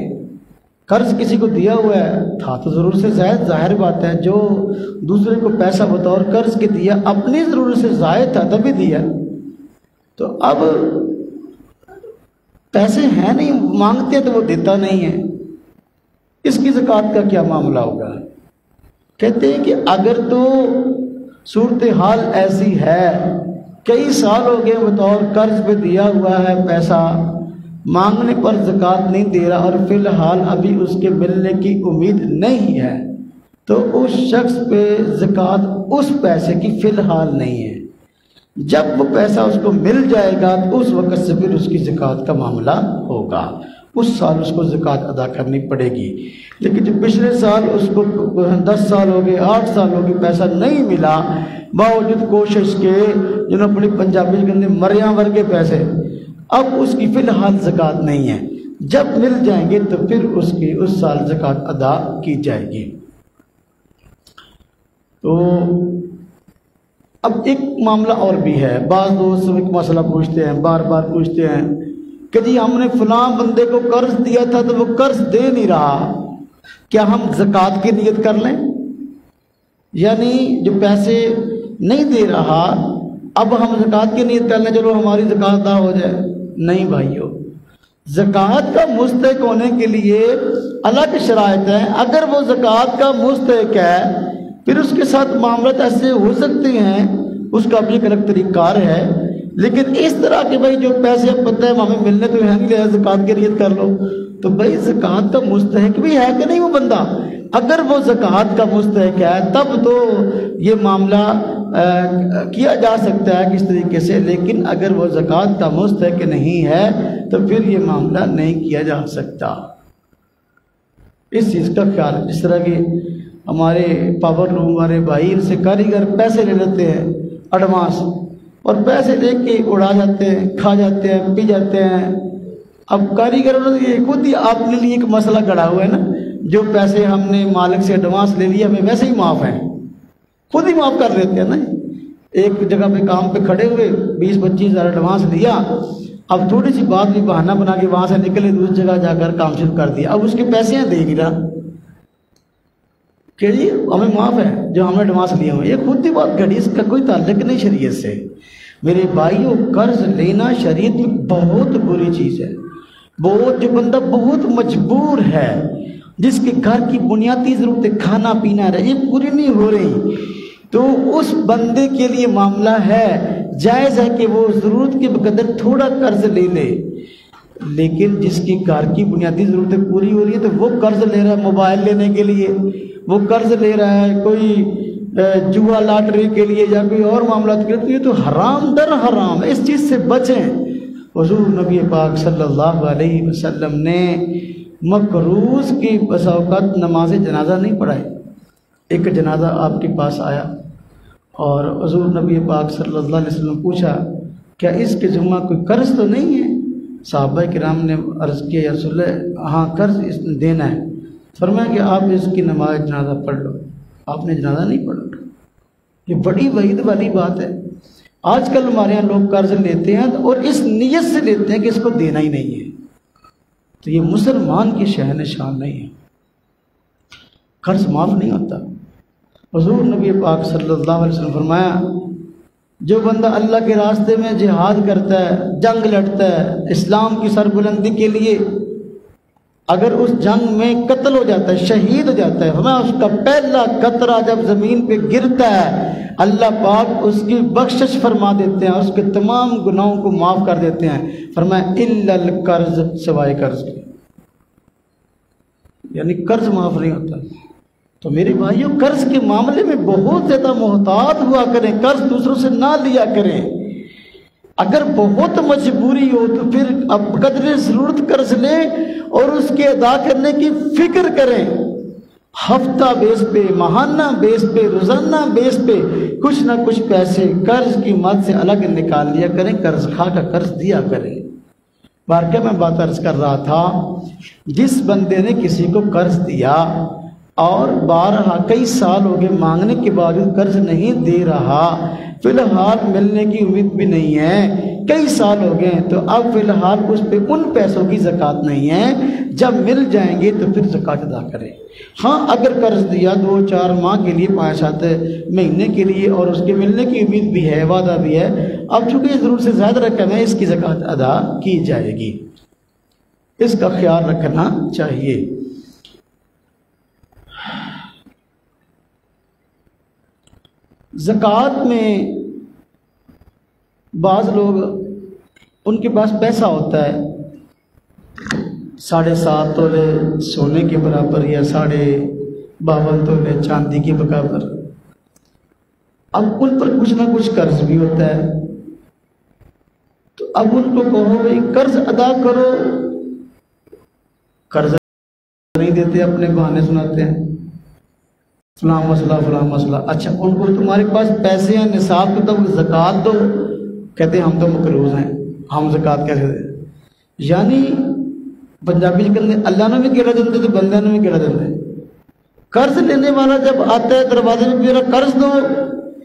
قرض کسی کو دیا ہوا ہے تھا تو ضرور سے زائد، ظاہر بات ہے، جو دوسرے کو پیسہ بطور قرض کے دیا اپنی ضرورت سے زائد تھا تبھی دیا، تو اب پیسے ہیں نہیں، مانگتے ہیں تو وہ دیتا نہیں ہے، اس کی زکوٰۃ کا کیا معاملہ ہوگا؟ کہتے ہیں کہ اگر تو صورتحال ایسی ہے، کئی سال ہو گئے بطور قرض پہ دیا ہوا ہے پیسہ، مانگنے پر زکوٰۃ نہیں دے رہا اور فی الحال ابھی اس کے ملنے کی امید نہیں ہے، تو اس شخص پہ زکوٰۃ اس پیسے کی فی الحال نہیں ہے۔ جب وہ پیسہ اس کو مل جائے گا تو اس وقت سے پھر اس کی زکوٰۃ کا معاملہ ہوگا، اس سال اس کو زکوٰۃ ادا کرنی پڑے گی۔ لیکن جو پچھلے سال اس کو 10 سال ہو گئے، 8 سال ہو گئے، پیسہ نہیں ملا، باوجود کوشش کے، جنہوں اپنی پنجابی کے اندر مریاں ورگے پیسے، اب اس کی فی الحال زکوٰۃ نہیں ہے، جب مل جائیں گے تو پھر اس کی اس سال زکوٰۃ ادا کی جائے گی۔ تو اب ایک معاملہ اور بھی ہے، بعض دوست ایک مسئلہ پوچھتے ہیں، بار بار پوچھتے ہیں کہ جی ہم نے فلاں بندے کو قرض دیا تھا تو وہ قرض دے نہیں رہا، کیا ہم زکوٰۃ کی نیت کر لیں؟ یعنی جو پیسے نہیں دے رہا اب ہم زکوٰۃ کی نیت کر لیں، چلو ہماری زکوٰۃ ادا ہو جائے؟ نہیں بھائیو، زکوٰۃ کا مستحق ہونے کے لیے الگ شرائط ہیں۔ اگر وہ زکوٰۃ کا مستحق ہے پھر اس کے ساتھ معاملات ایسے ہو سکتے ہیں، اس کا بھی ایک الگ طریقہ کار ہے، لیکن اس طرح کہ بھائی جو پیسے اب پتہ ہے ہمیں ملنے تو ہیں نہیں، زکوٰۃ کی نیت کر لو، تو بھائی زکوٰۃ کا مستحق بھی ہے کہ نہیں وہ بندہ؟ اگر وہ زکوٰۃ کا مستحق ہے تب تو یہ معاملہ کیا جا سکتا ہے کس طریقے سے، لیکن اگر وہ زکوٰۃ کا مستحق نہیں ہے تو پھر یہ معاملہ نہیں کیا جا سکتا۔ اس چیز کا خیال ہے، جس طرح کہ ہمارے پاور لوم والے بھائی ان سے کاریگر پیسے لے لیتے ہیں ایڈوانس، اور پیسے لے کے اڑا جاتے ہیں، کھا جاتے ہیں، پی جاتے ہیں۔ اب کاریگروں نے یہ خود ہی آپ کے لیے ایک مسئلہ کھڑا ہوا ہے نا، جو پیسے ہم نے مالک سے ایڈوانس لے لیا ہمیں ویسے ہی معاف ہیں، خود ہی معاف کر لیتے ہیں نا۔ ایک جگہ پہ کام پہ کھڑے ہوئے 20-25 ہزار ایڈوانس لیا، اب تھوڑی سی بات بھی بہانہ بنا کے وہاں سے نکلے، دوسری جگہ جا کر کام شروع کر دیا، اب اس کے پیسے ہیں دے نہیں رہا کہ جی ہمیں معاف ہے جو ہم نے ایڈوانس لیے ہوئے، یہ خود ہی بات گھڑی، اس کا کوئی تعلق نہیں شریعت سے۔ میرے بھائیوں، قرض لینا شریعت میں بہت بری چیز ہے، بہت، جو بندہ بہت مجبور ہے، جس کے گھر کی بنیادی ضرورتیں کھانا پینا رہے یہ پوری نہیں ہو رہی، تو اس بندے کے لیے معاملہ ہے، جائز ہے کہ وہ ضرورت کے بقدر تھوڑا قرض لے لے، لیکن جس کی گھر کی بنیادی ضرورتیں پوری ہو رہی ہیں تو وہ قرض لے رہا ہے موبائل لینے کے لیے، وہ قرض لے رہا ہے کوئی جوا لاٹری کے لیے یا کوئی اور معاملات کے لیے، تو یہ تو حرام در حرام ہے، اس چیز سے بچیں۔ حضور نبی پاک صلی اللہ علیہ وسلم نے مقروض کی بسا اوقات نماز جنازہ نہیں پڑھائی۔ ایک جنازہ آپ کے پاس آیا اور حضور نبی پاک صلی اللہ علیہ وسلم نے پوچھا کیا اس کے ذمہ کوئی قرض تو نہیں ہے؟ صحابہ کرام نے عرض کیا یا رسول اللہ ہاں قرض اس نے دینا ہے۔ فرمایا کہ آپ اس کی نماز جنازہ پڑھ لو، آپ نے جنازہ نہیں پڑھا۔ یہ بڑی وعید والی بات ہے۔ آج کل ہمارے یہاں لوگ قرض لیتے ہیں اور اس نیت سے لیتے ہیں کہ اس کو دینا ہی نہیں ہے، تو یہ مسلمان کی شأن شان نہیں ہے، قرض معاف نہیں ہوتا۔ حضور نبی پاک صلی اللہ علیہ وسلم فرمایا جو بندہ اللہ کے راستے میں جہاد کرتا ہے، جنگ لڑتا ہے اسلام کی سربلندی کے لیے، اگر اس جنگ میں قتل ہو جاتا ہے، شہید ہو جاتا ہے، فرمایا اس کا پہلا قطرہ جب زمین پہ گرتا ہے اللہ پاک اس کی بخشش فرما دیتے ہیں، اس کے تمام گناہوں کو معاف کر دیتے ہیں۔ فرمایا الا القرض، سوائے قرض کے، یعنی قرض معاف نہیں ہوتا۔ تو میرے بھائیوں، قرض کے معاملے میں بہت زیادہ محتاط ہوا کریں، قرض دوسروں سے نہ لیا کریں۔ اگر بہت مجبوری ہو تو پھر اب قدر ضرورت قرض لیں اور اس کے ادا کرنے کی فکر کریں، ہفتہ بیس پہ، ماہانہ بیس پہ، روزانہ بیس پہ کچھ نہ کچھ پیسے قرض کی مد سے الگ نکال لیا کریں، قرض کھا کا قرض دیا کریں۔ بارکہ میں بات عرض کر رہا تھا، جس بندے نے کسی کو قرض دیا اور بارہا کئی سال ہو گئے مانگنے کے باوجود قرض نہیں دے رہا، فی الحال ملنے کی امید بھی نہیں ہے، کئی سال ہو گئے، تو اب فی الحال اس پہ ان پیسوں کی زکوٰۃ نہیں ہے، جب مل جائیں گے تو پھر زکوٰۃ ادا کرے۔ ہاں اگر قرض دیا 2-4 ماہ کے لیے، 5-7 مہینے کے لیے، اور اس کے ملنے کی امید بھی ہے، وعدہ بھی ہے، اب چونکہ یہ ضرور سے زیادہ رقم ہے، اس کی زکوٰۃ ادا کی جائے گی، اس کا خیال رکھنا چاہیے۔ زکوٰۃ میں بعض لوگ ان کے پاس پیسہ ہوتا ہے 7.5 تولے سونے کے برابر یا 52 تولے چاندی کے برابر، اب ان پر کچھ نہ کچھ قرض بھی ہوتا ہے، تو اب ان کو کہو بھائی قرض ادا کرو، قرض نہیں دیتے، اپنے بہانے سناتے ہیں، فلاں مسئلہ۔ اچھا ان کو تمہارے پاس پیسے ہیں، نصاب کو تب زکوٰۃ دو، کہتے ہیں ہم تو مقروض ہیں، ہم زکوٰۃ کیسے دیں؟ یعنی پنجابی کہتے ہیں اللہ نے بھی کہڑا دیتے تو بندے نے بھی کہڑا دیتے۔ قرض لینے والا جب آتا ہے دروازے میں میرا قرض دو،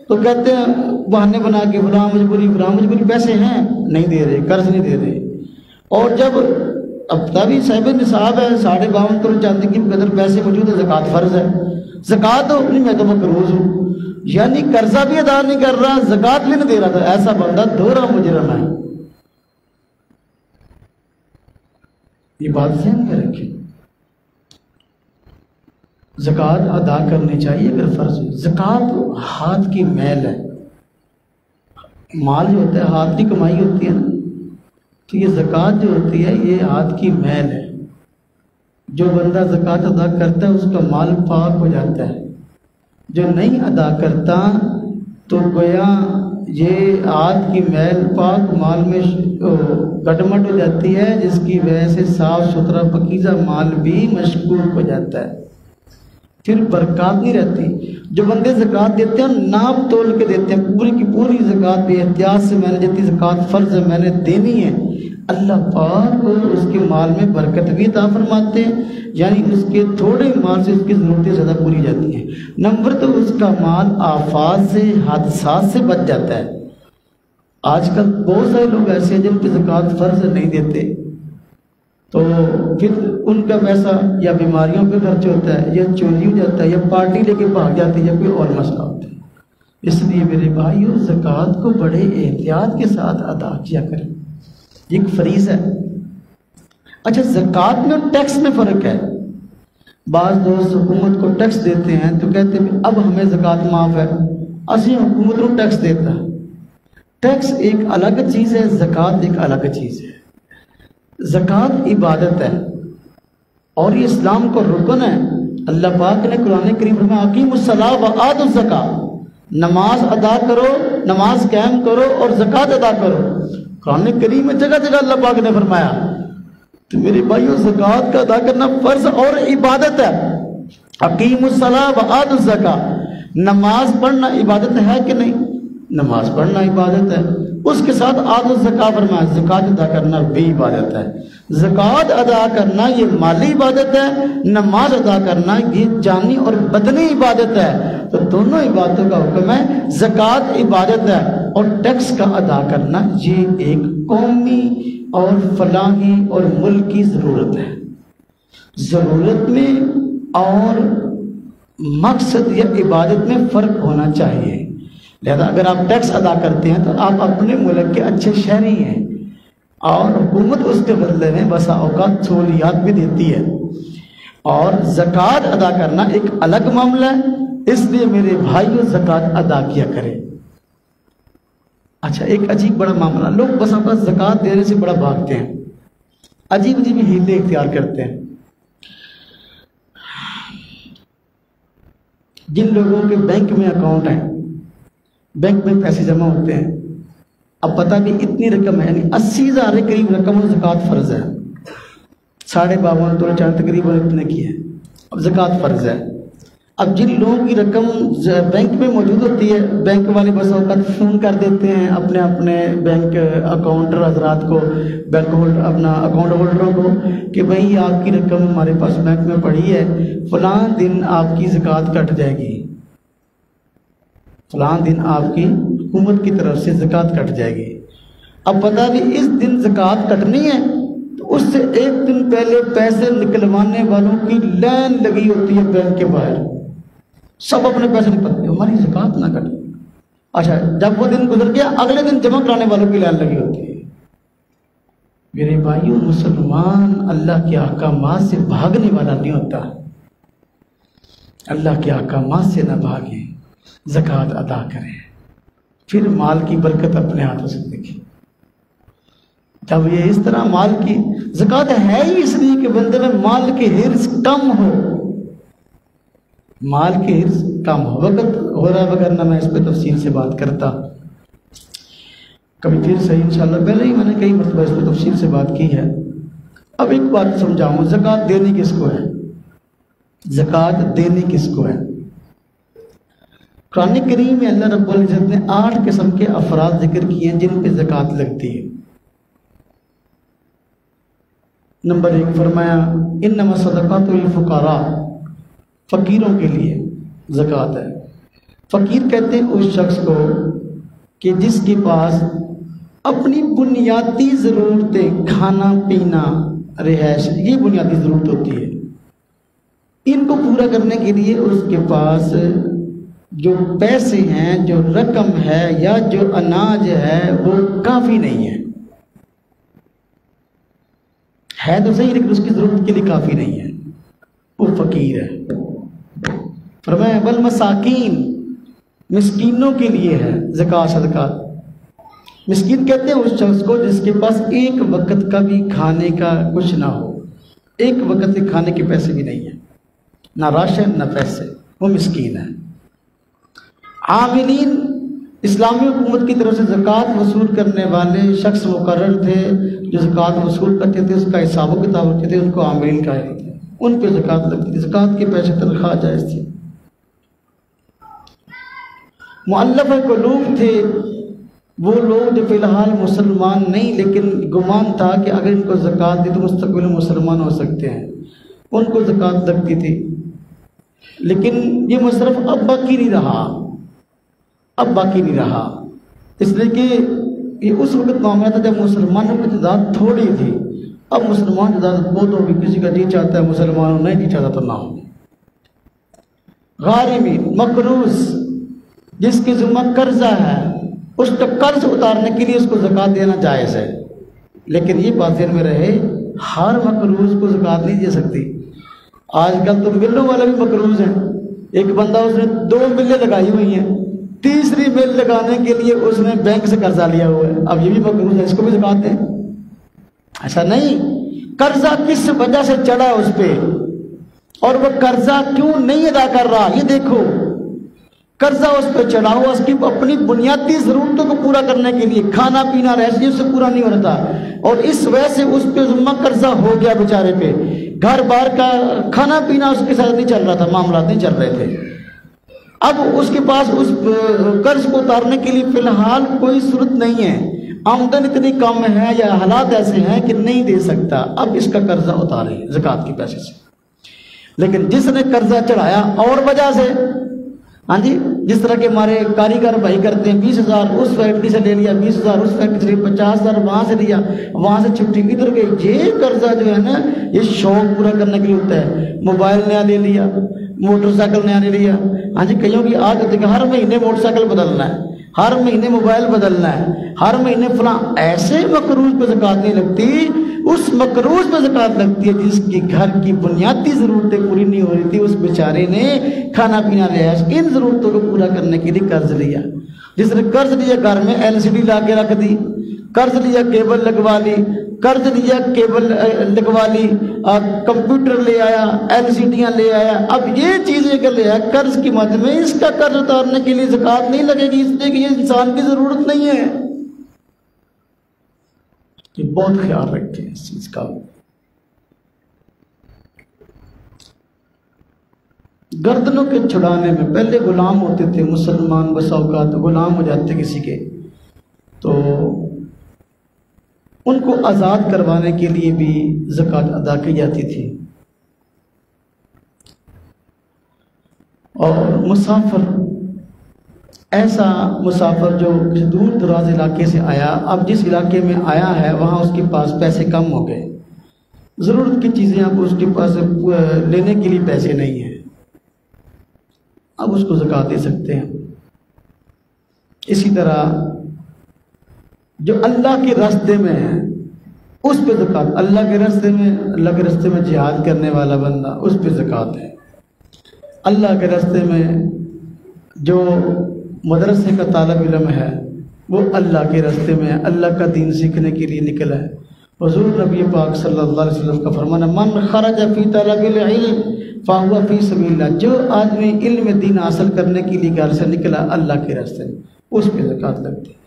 تو کہتے ہیں بہانے بنا کے فلاں مجبوری، پیسے ہیں نہیں دے رہے، قرض نہیں دے رہے۔ اور جب اب تبھی صاحب نصاب ہے 52 تولے چاندی کی قدر پیسے موجود ہے، زکوٰۃ فرض ہے، زکوٰۃ ہو نہیں، میں تو مقروض ہوں، یعنی قرضہ بھی ادا نہیں کر رہا، زکوٰۃ بھی نہیں دے رہا تھا، ایسا بندہ دوہرا مجرم ہے۔ یہ بات ذہن میں رکھیں، زکوٰۃ ادا کرنی چاہیے اگر فرض ہو۔ زکوٰۃ ہاتھ کی میل ہے، مال جو ہوتا ہے ہاتھ کی کمائی ہوتی ہے نا، تو یہ زکوٰۃ جو ہوتی ہے یہ ہاتھ کی میل ہے، جو بندہ زکوٰۃ ادا کرتا ہے اس کا مال پاک ہو جاتا ہے، جو نہیں ادا کرتا تو گویا یہ ہاتھ کی میل پاک مال میں گڈمٹ ہو جاتی ہے، جس کی وجہ سے صاف ستھرا پاکیزہ مال بھی مشکوک ہو جاتا ہے، پھر برکات نہیں رہتی۔ جو بندے زکوٰۃ دیتے ہیں ناپ تول کے دیتے ہیں، پوری کی پوری زکوٰۃ بے احتیاط سے، میں نے جتنی زکوٰۃ فرض ہے میں نے دینی ہے، اللہ پاک اس کے مال میں برکت بھی عطا فرماتے ہیں، یعنی اس کے تھوڑے مال سے اس کی ضرورتیں زیادہ پوری جاتی ہیں۔ نمبر تو اس کا مال آفات سے، حادثات سے بچ جاتا ہے۔ آج کل بہت سارے لوگ ایسے ہیں جن کی زکوٰۃ فرض نہیں دیتے، تو پھر ان کا پیسہ یا بیماریوں پہ خرچ ہوتا ہے، یا چوری ہو جاتا ہے، یا پارٹی لے کے بھاگ جاتی ہے، یا کوئی اور مسئلہ ہوتا ہے۔ اس لیے میرے بھائیو زکوٰۃ کو بڑے احتیاط کے ساتھ ادا کیا کریں، یہ ایک فریض ہے۔ اچھا زکوٰۃ میں اور ٹیکس میں فرق ہے۔ بعض دوست حکومت کو ٹیکس دیتے ہیں تو کہتے ہیں اب ہمیں زکوٰۃ معاف ہے، اسی حکومت کو ٹیکس دیتا ہے۔ ٹیکس ایک الگ چیز ہے، زکوٰۃ ایک الگ چیز ہے۔ زکوٰۃ عبادت ہے اور یہ اسلام کا رکن ہے۔ اللہ پاک نے قرآن کریم میں اقیموا الصلاۃ وآتوا الزکاۃ، نماز ادا کرو، نماز قائم کرو اور زکوٰۃ ادا کرو۔ قرآن کریم میں جگہ جگہ اللہ پاک نے فرمایا۔ تو میرے بھائیو زکوٰۃ کا ادا کرنا فرض اور عبادت ہے۔ اقیموا الصلاۃ وآتوا الزکاۃ، نماز پڑھنا عبادت ہے کہ نہیں؟ نماز پڑھنا عبادت ہے، اس کے ساتھ آتوا الزکاۃ فرمایا، زکوٰۃ ادا کرنا بھی عبادت ہے۔ زکوٰۃ ادا کرنا یہ مالی عبادت ہے، نماز ادا کرنا یہ جانی اور بدنی عبادت ہے۔ تو دونوں عبادتوں کا حکم ہے، زکوٰۃ عبادت ہے اور ٹیکس کا ادا کرنا یہ ایک قومی اور فلاحی اور ملکی ضرورت ہے۔ ضرورت میں اور مقصد یا عبادت میں فرق ہونا چاہیے۔ لہذا اگر آپ ٹیکس ادا کرتے ہیں تو آپ اپنے ملک کے اچھے شہری ہیں، اور حکومت اس کے بدلے میں بسا اوقات سہولیات بھی دیتی ہے، اور زکوٰۃ ادا کرنا ایک الگ معاملہ ہے۔ اس لیے میرے بھائیو زکوٰۃ ادا کیا کریں۔ اچھا ایک عجیب بڑا معاملہ، لوگ بسا اوقات زکوٰۃ دینے سے بڑا بھاگتے ہیں، عجیب عجیب ہیلے اختیار کرتے ہیں۔ جن لوگوں کے بینک میں اکاؤنٹ ہیں، بینک میں پیسے جمع ہوتے ہیں، اب پتہ بھی اتنی رقم ہے، یعنی 80,000 کے قریب رقم زکوٰۃ فرض ہے، 52.5 تولے چاندی تقریباً اتنے کی ہے، اب زکوٰۃ فرض ہے۔ اب جن لوگوں کی رقم بینک میں موجود ہوتی ہے، بینک والے بس اوقات فون کر دیتے ہیں اپنے اپنے بینک اکاؤنٹر حضرات کو، بینک ہولڈر اپنا اکاؤنٹ ہولڈروں کو کہ بھائی آپ کی رقم ہمارے پاس بینک میں پڑی ہے، فلاں دن آپ کی زکوٰۃ کٹ جائے گی، فلاں دن آپ کی حکومت کی طرف سے زکوٰۃ کٹ جائے گی۔ اب پتہ نہیں اس دن زکوٰۃ کٹنی ہے تو اس سے ایک دن پہلے پیسے نکلوانے والوں کی لائن لگی ہوتی ہے بینک کے باہر، سب اپنے پیسے نکلتے ہیں، ہماری زکوٰۃ نہ کٹے۔ اچھا جب وہ دن گزر گیا اگلے دن جمع کرانے والوں کی لائن لگی ہوتی ہے۔ میرے بھائیوں، مسلمان اللہ کے احکامات سے بھاگنے والا نہیں ہوتا، اللہ کے احکامات سے نہ بھاگیں، زکوٰۃ ادا کریں، پھر مال کی برکت اپنے ہاتھوں سے دیکھیں۔ جب یہ اس طرح مال کی زکوٰۃ ہے ہی اس لیے کہ بندے میں مال کی حرص کم ہو، مال کی حرص کم ہو۔ وقت ہو رہا ہے وغیرہ میں اس پہ تفصیل سے بات کرتا کبھی پھر صحیح انشاءاللہ، پہلے ہی میں نے کئی مرتبہ اس پہ تفصیل سے بات کی ہے۔ اب ایک بات سمجھاؤں، زکوٰۃ دینی کس کو ہے؟ زکوٰۃ دینی کس کو ہے؟ قرآن کریم میں اللہ رب العزت نے 8 قسم کے افراد ذکر کیے ہیں جن پہ زکوٰۃ لگتی ہے۔ نمبر 1 فرمایا انما الصدقات للفقراء، فقیروں کے لیے زکوٰۃ ہے۔ فقیر کہتے ہیں اس شخص کو کہ جس کے پاس اپنی بنیادی ضرورتیں، کھانا پینا، رہائش، یہ بنیادی ضرورت ہوتی ہے، ان کو پورا کرنے کے لیے اس کے پاس جو پیسے ہیں، جو رقم ہے یا جو اناج ہے وہ کافی نہیں ہے تو صحیح لیکن اس کی ضرورت کے لیے کافی نہیں ہے، وہ فقیر ہے۔ فرمایا والمساکین، مسکینوں کے لیے ہے زکوٰۃ صدقات۔ مسکین کہتے ہیں اس شخص کو جس کے پاس ایک وقت کا بھی کھانے کا کچھ نہ ہو، ایک وقت کے کھانے کے پیسے بھی نہیں ہیں، نہ راشن نہ پیسے، وہ مسکین ہے۔ عاملین، اسلامی حکومت کی طرف سے زکوٰۃ وصول کرنے والے شخص مقرر تھے جو زکوٰۃ وصول کرتے تھے، اس کا حساب و کتاب رکھتے تھے، ان کو عاملین کہا جاتا ہے، ان پہ زکوٰۃ لگتی تھی، زکوٰۃ کے پیسے تنخواہ جائز تھی۔ مؤلفہ قلوب تھے، وہ لوگ جو فی الحال مسلمان نہیں لیکن گمان تھا کہ اگر ان کو زکوٰۃ دی تو مستقبل میں مسلمان ہو سکتے ہیں، ان کو زکوٰۃ لگتی تھی، لیکن یہ مصرف اب باقی نہیں رہا، اس لیے کہ یہ اس وقت معاملہ تھا جب مسلمانوں کی تعداد تھوڑی تھی، اب مسلمان تعداد بہت ہوگی، کسی کا جی چاہتا ہے مسلمان نہیں جی چاہتا تو نہ ہو۔ غارمین، مقروض، جس کے ذمہ قرضہ ہے، اس کا قرض اتارنے کے لیے اس کو زکوٰۃ دینا جائز ہے، لیکن یہ بات ذہن میں رہے ہر مقروض کو زکوٰۃ نہیں دے سکتی۔ آج کل تو ملوں والے بھی مقروض ہیں، ایک بندہ اس نے 2 ملیں لگائی ہوئی ہیں، تیسری مل لگانے کے لیے اس نے بینک سے قرضہ لیا ہوا ہے، اب یہ بھی مقروض ہے، اس کو بھی زکوٰۃ دیں؟ ایسا نہیں، قرضہ کس وجہ سے چڑھا اس پہ اور وہ قرضہ کیوں نہیں ادا کر رہا، یہ دیکھو۔ قرضہ اس پہ چڑھا ہوا اس کی اپنی بنیادی ضرورتوں کو پورا کرنے کے لیے، کھانا پینا رہائش سے پورا نہیں ہو رہا تھا، اور اس وجہ سے اس پہ ذمہ قرضہ ہو گیا بیچارے پہ، گھر بار کا کھانا پینا اس کے ساتھ نہیں چل رہا تھا، معاملات نہیں چل رہے تھے۔ اب اس کے پاس اس قرض کو اتارنے کے لیے فی الحال کوئی صورت نہیں ہے، آمدن اتنی کم ہے یا حالات ایسے ہیں کہ نہیں دے سکتا، اب اس کا قرضہ اتارے زکوٰۃ کے پیسے سے۔ لیکن جس نے قرضہ چڑھایا اور وجہ سے، ہاں جی، جس طرح کے ہمارے کاریگر بھائی کرتے ہیں، 20,000 اس فیکٹری سے لے لیا، 20,000 اس فیکٹری سے، 50,000 وہاں سے لیا، وہاں سے چھٹی ادھر گئی، یہ قرضہ جو ہے نا یہ شوق پورا کرنے کے لیے ہوتا ہے۔ موبائل نیا لے لیا، موٹر سائیکل نیا لے لیا، ہاں جی، کئیوں کی عادت ہے کہ ہر مہینے موٹر سائیکل بدلنا ہے، ہر مہینے موبائل بدلنا ہے، ہر مہینے فلاں، ایسے مقروض پہ زکوٰۃ نہیں لگتی، اس مقروض پہ زکوٰۃ لگتی ہے جس کی گھر کی بنیادی ضرورتیں پوری نہیں ہو رہی تھی، اس بیچارے نے کھانا پینا رہائش ان ضرورتوں کو پورا کرنے کے لیے قرض لیا۔ جس نے قرض لیا گھر میں LCD لا کے رکھ دی، قرض لیا کیبل لگوا لی، قرض لیا کیبل لگوا لی، کمپیوٹر لے آیا، LCDیاں لے آیا، اب یہ چیزیں کر لے آیا قرض کی مد میں، اس کا قرض اتارنے کے لیے زکوٰۃ نہیں لگے گی، اس لیے کہ یہ انسان کی ضرورت نہیں ہے۔ یہ بہت خیال رکھیں اس چیز کا۔ گردنوں کے چھڑانے میں پہلے غلام ہوتے تھے مسلمان، بسا اوقات غلام ہو جاتے کسی کے، تو ان کو آزاد کروانے کے لیے بھی زکوٰۃ ادا کی جاتی تھی۔ اور مسافر، ایسا مسافر جو دور دراز علاقے سے آیا، اب جس علاقے میں آیا ہے وہاں اس کے پاس پیسے کم ہو گئے، ضرورت کی چیزیں اب اس کے پاس لینے کے لیے پیسے نہیں ہیں، اب اس کو زکوٰۃ دے سکتے ہیں۔ اسی طرح جو اللہ کے راستے میں ہے اس پہ زکوٰۃ، اللہ کے راستے میں جہاد کرنے والا بندہ، اس پہ زکوٰۃ ہے۔ اللہ کے راستے میں جو مدرسے کا طالب علم ہے وہ اللہ کے راستے میں اللہ کا دین سیکھنے کے لیے نکلا ہے۔ حضور نبی پاک صلی اللہ علیہ وسلم کا فرمان ہے، من خرج فی طلب العلم فہو فی سبیل اللہ، جو آدمی علم دین حاصل کرنے کے لیے گھر سے نکلا اللہ کے راستے میں، اس پہ زکوٰۃ لگتی ہے۔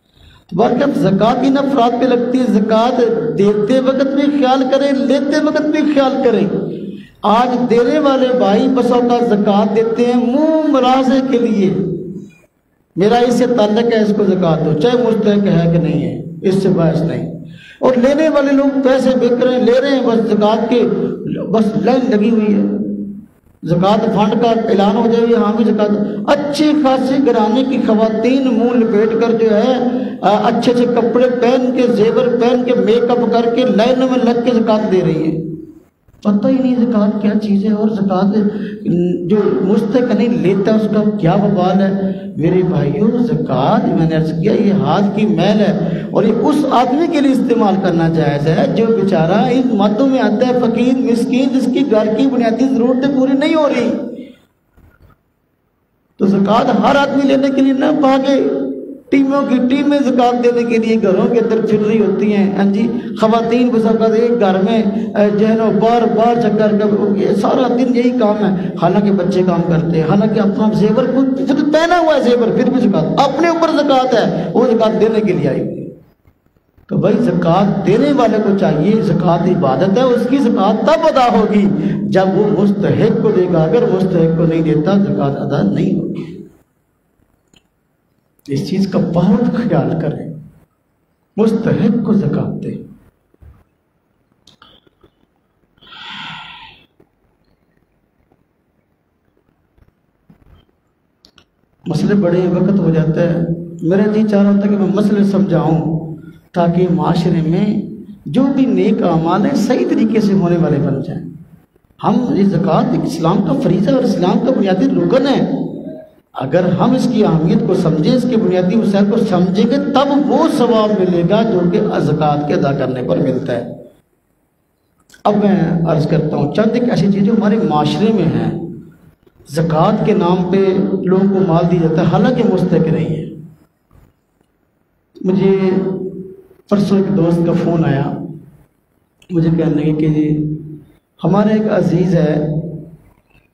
تو برکت زکوٰۃ ان افراد پہ لگتی ہے۔ زکوٰۃ دیتے وقت بھی خیال کریں، لیتے وقت بھی خیال کریں۔ آج دینے والے بھائی بس اوقات زکوٰۃ دیتے ہیں منہ مرازے کے لیے، میرا اس سے تعلق ہے، اس کو زکوٰۃ دو، چاہے مستحق ہے کہ نہیں ہے، اس سے بحث نہیں۔ اور لینے والے لوگ پیسے بک رہے ہیں، لے رہے ہیں، بس زکوٰۃ کے بس لائن لگی ہوئی ہے، زکوٰۃ فنڈ کا اعلان ہو جائے، ہاں بھی زکوٰۃ۔ اچھی خاصی گھرانے کی خواتین منہ لپیٹ کر جو ہے اچھے اچھے کپڑے پہن کے، زیور پہن کے، میک اپ کر کے لائنوں میں لگ کے زکوٰۃ دے رہی ہیں، پتہ ہی نہیں زکوٰۃ کیا چیز ہے، اور زکوٰۃ جو مستحق نہیں لیتا اس کا کیا وبال ہے۔ میرے بھائیوں، زکوٰۃ میں نے عرض کیا یہ ہاتھ کی میل ہے، اور یہ اس آدمی کے لیے استعمال کرنا جائز ہے جو بیچارہ ان مدوں میں آتا ہے، فقیر مسکین، جس کی گھر کی بنیادی ضرورتیں پوری نہیں ہو رہی۔ تو زکوٰۃ ہر آدمی لینے کے لیے نہ بھاگے، ٹیموں کی ٹیمیں زکوٰۃ دینے کے لیے گھروں کے اندر پھر رہی ہوتی ہیں، ہاں جی، خواتین بس اوقات ایک گھر میں جو ہے نا بار بار چکر کا سارا دن یہی کام ہے، حالانکہ بچے کام کرتے ہیں، حالانکہ اپنا زیور خود پہنا ہوا ہے زیور، پھر بھی زکوٰۃ اپنے اوپر زکوٰۃ ہے، وہ زکوٰۃ دینے کے لیے آئی ہوئی ہے۔ تو بھائی زکوٰۃ دینے والے کو چاہیے، زکوٰۃ عبادت ہے، اس کی زکوٰۃ تب ادا ہوگی جب وہ مستحق کو دے گا، اگر مستحق کو نہیں دیتا زکوٰۃ ادا نہیں ہوگی۔ اس چیز کا بہت خیال کریں، مستحق کو زکوٰۃ دیں۔ مسئلے بڑے وقت ہو جاتا ہے، میرا جی چاہ رہا ہوتا ہے کہ میں مسئلے سمجھاؤں تاکہ معاشرے میں جو بھی نیک اعمال ہیں صحیح طریقے سے ہونے والے بن جائیں۔ ہم یہ زکوٰۃ اسلام کا فریضہ اور اسلام کا بنیادی رکن ہے، اگر ہم اس کی اہمیت کو سمجھیں، اس کے بنیادی مسائل کو سمجھیں گے، تب وہ ثواب ملے گا جو کہ زکوٰۃ کے ادا کرنے پر ملتا ہے۔ اب میں عرض کرتا ہوں چند ایک ایسی چیزیں ہمارے معاشرے میں ہیں، زکوٰۃ کے نام پہ لوگوں کو مال دیا جاتا ہے حالانکہ مستحق نہیں ہے۔ مجھے پرسوں ایک دوست کا فون آیا، مجھے کہنے لگے کہ جی ہمارے ایک عزیز ہے،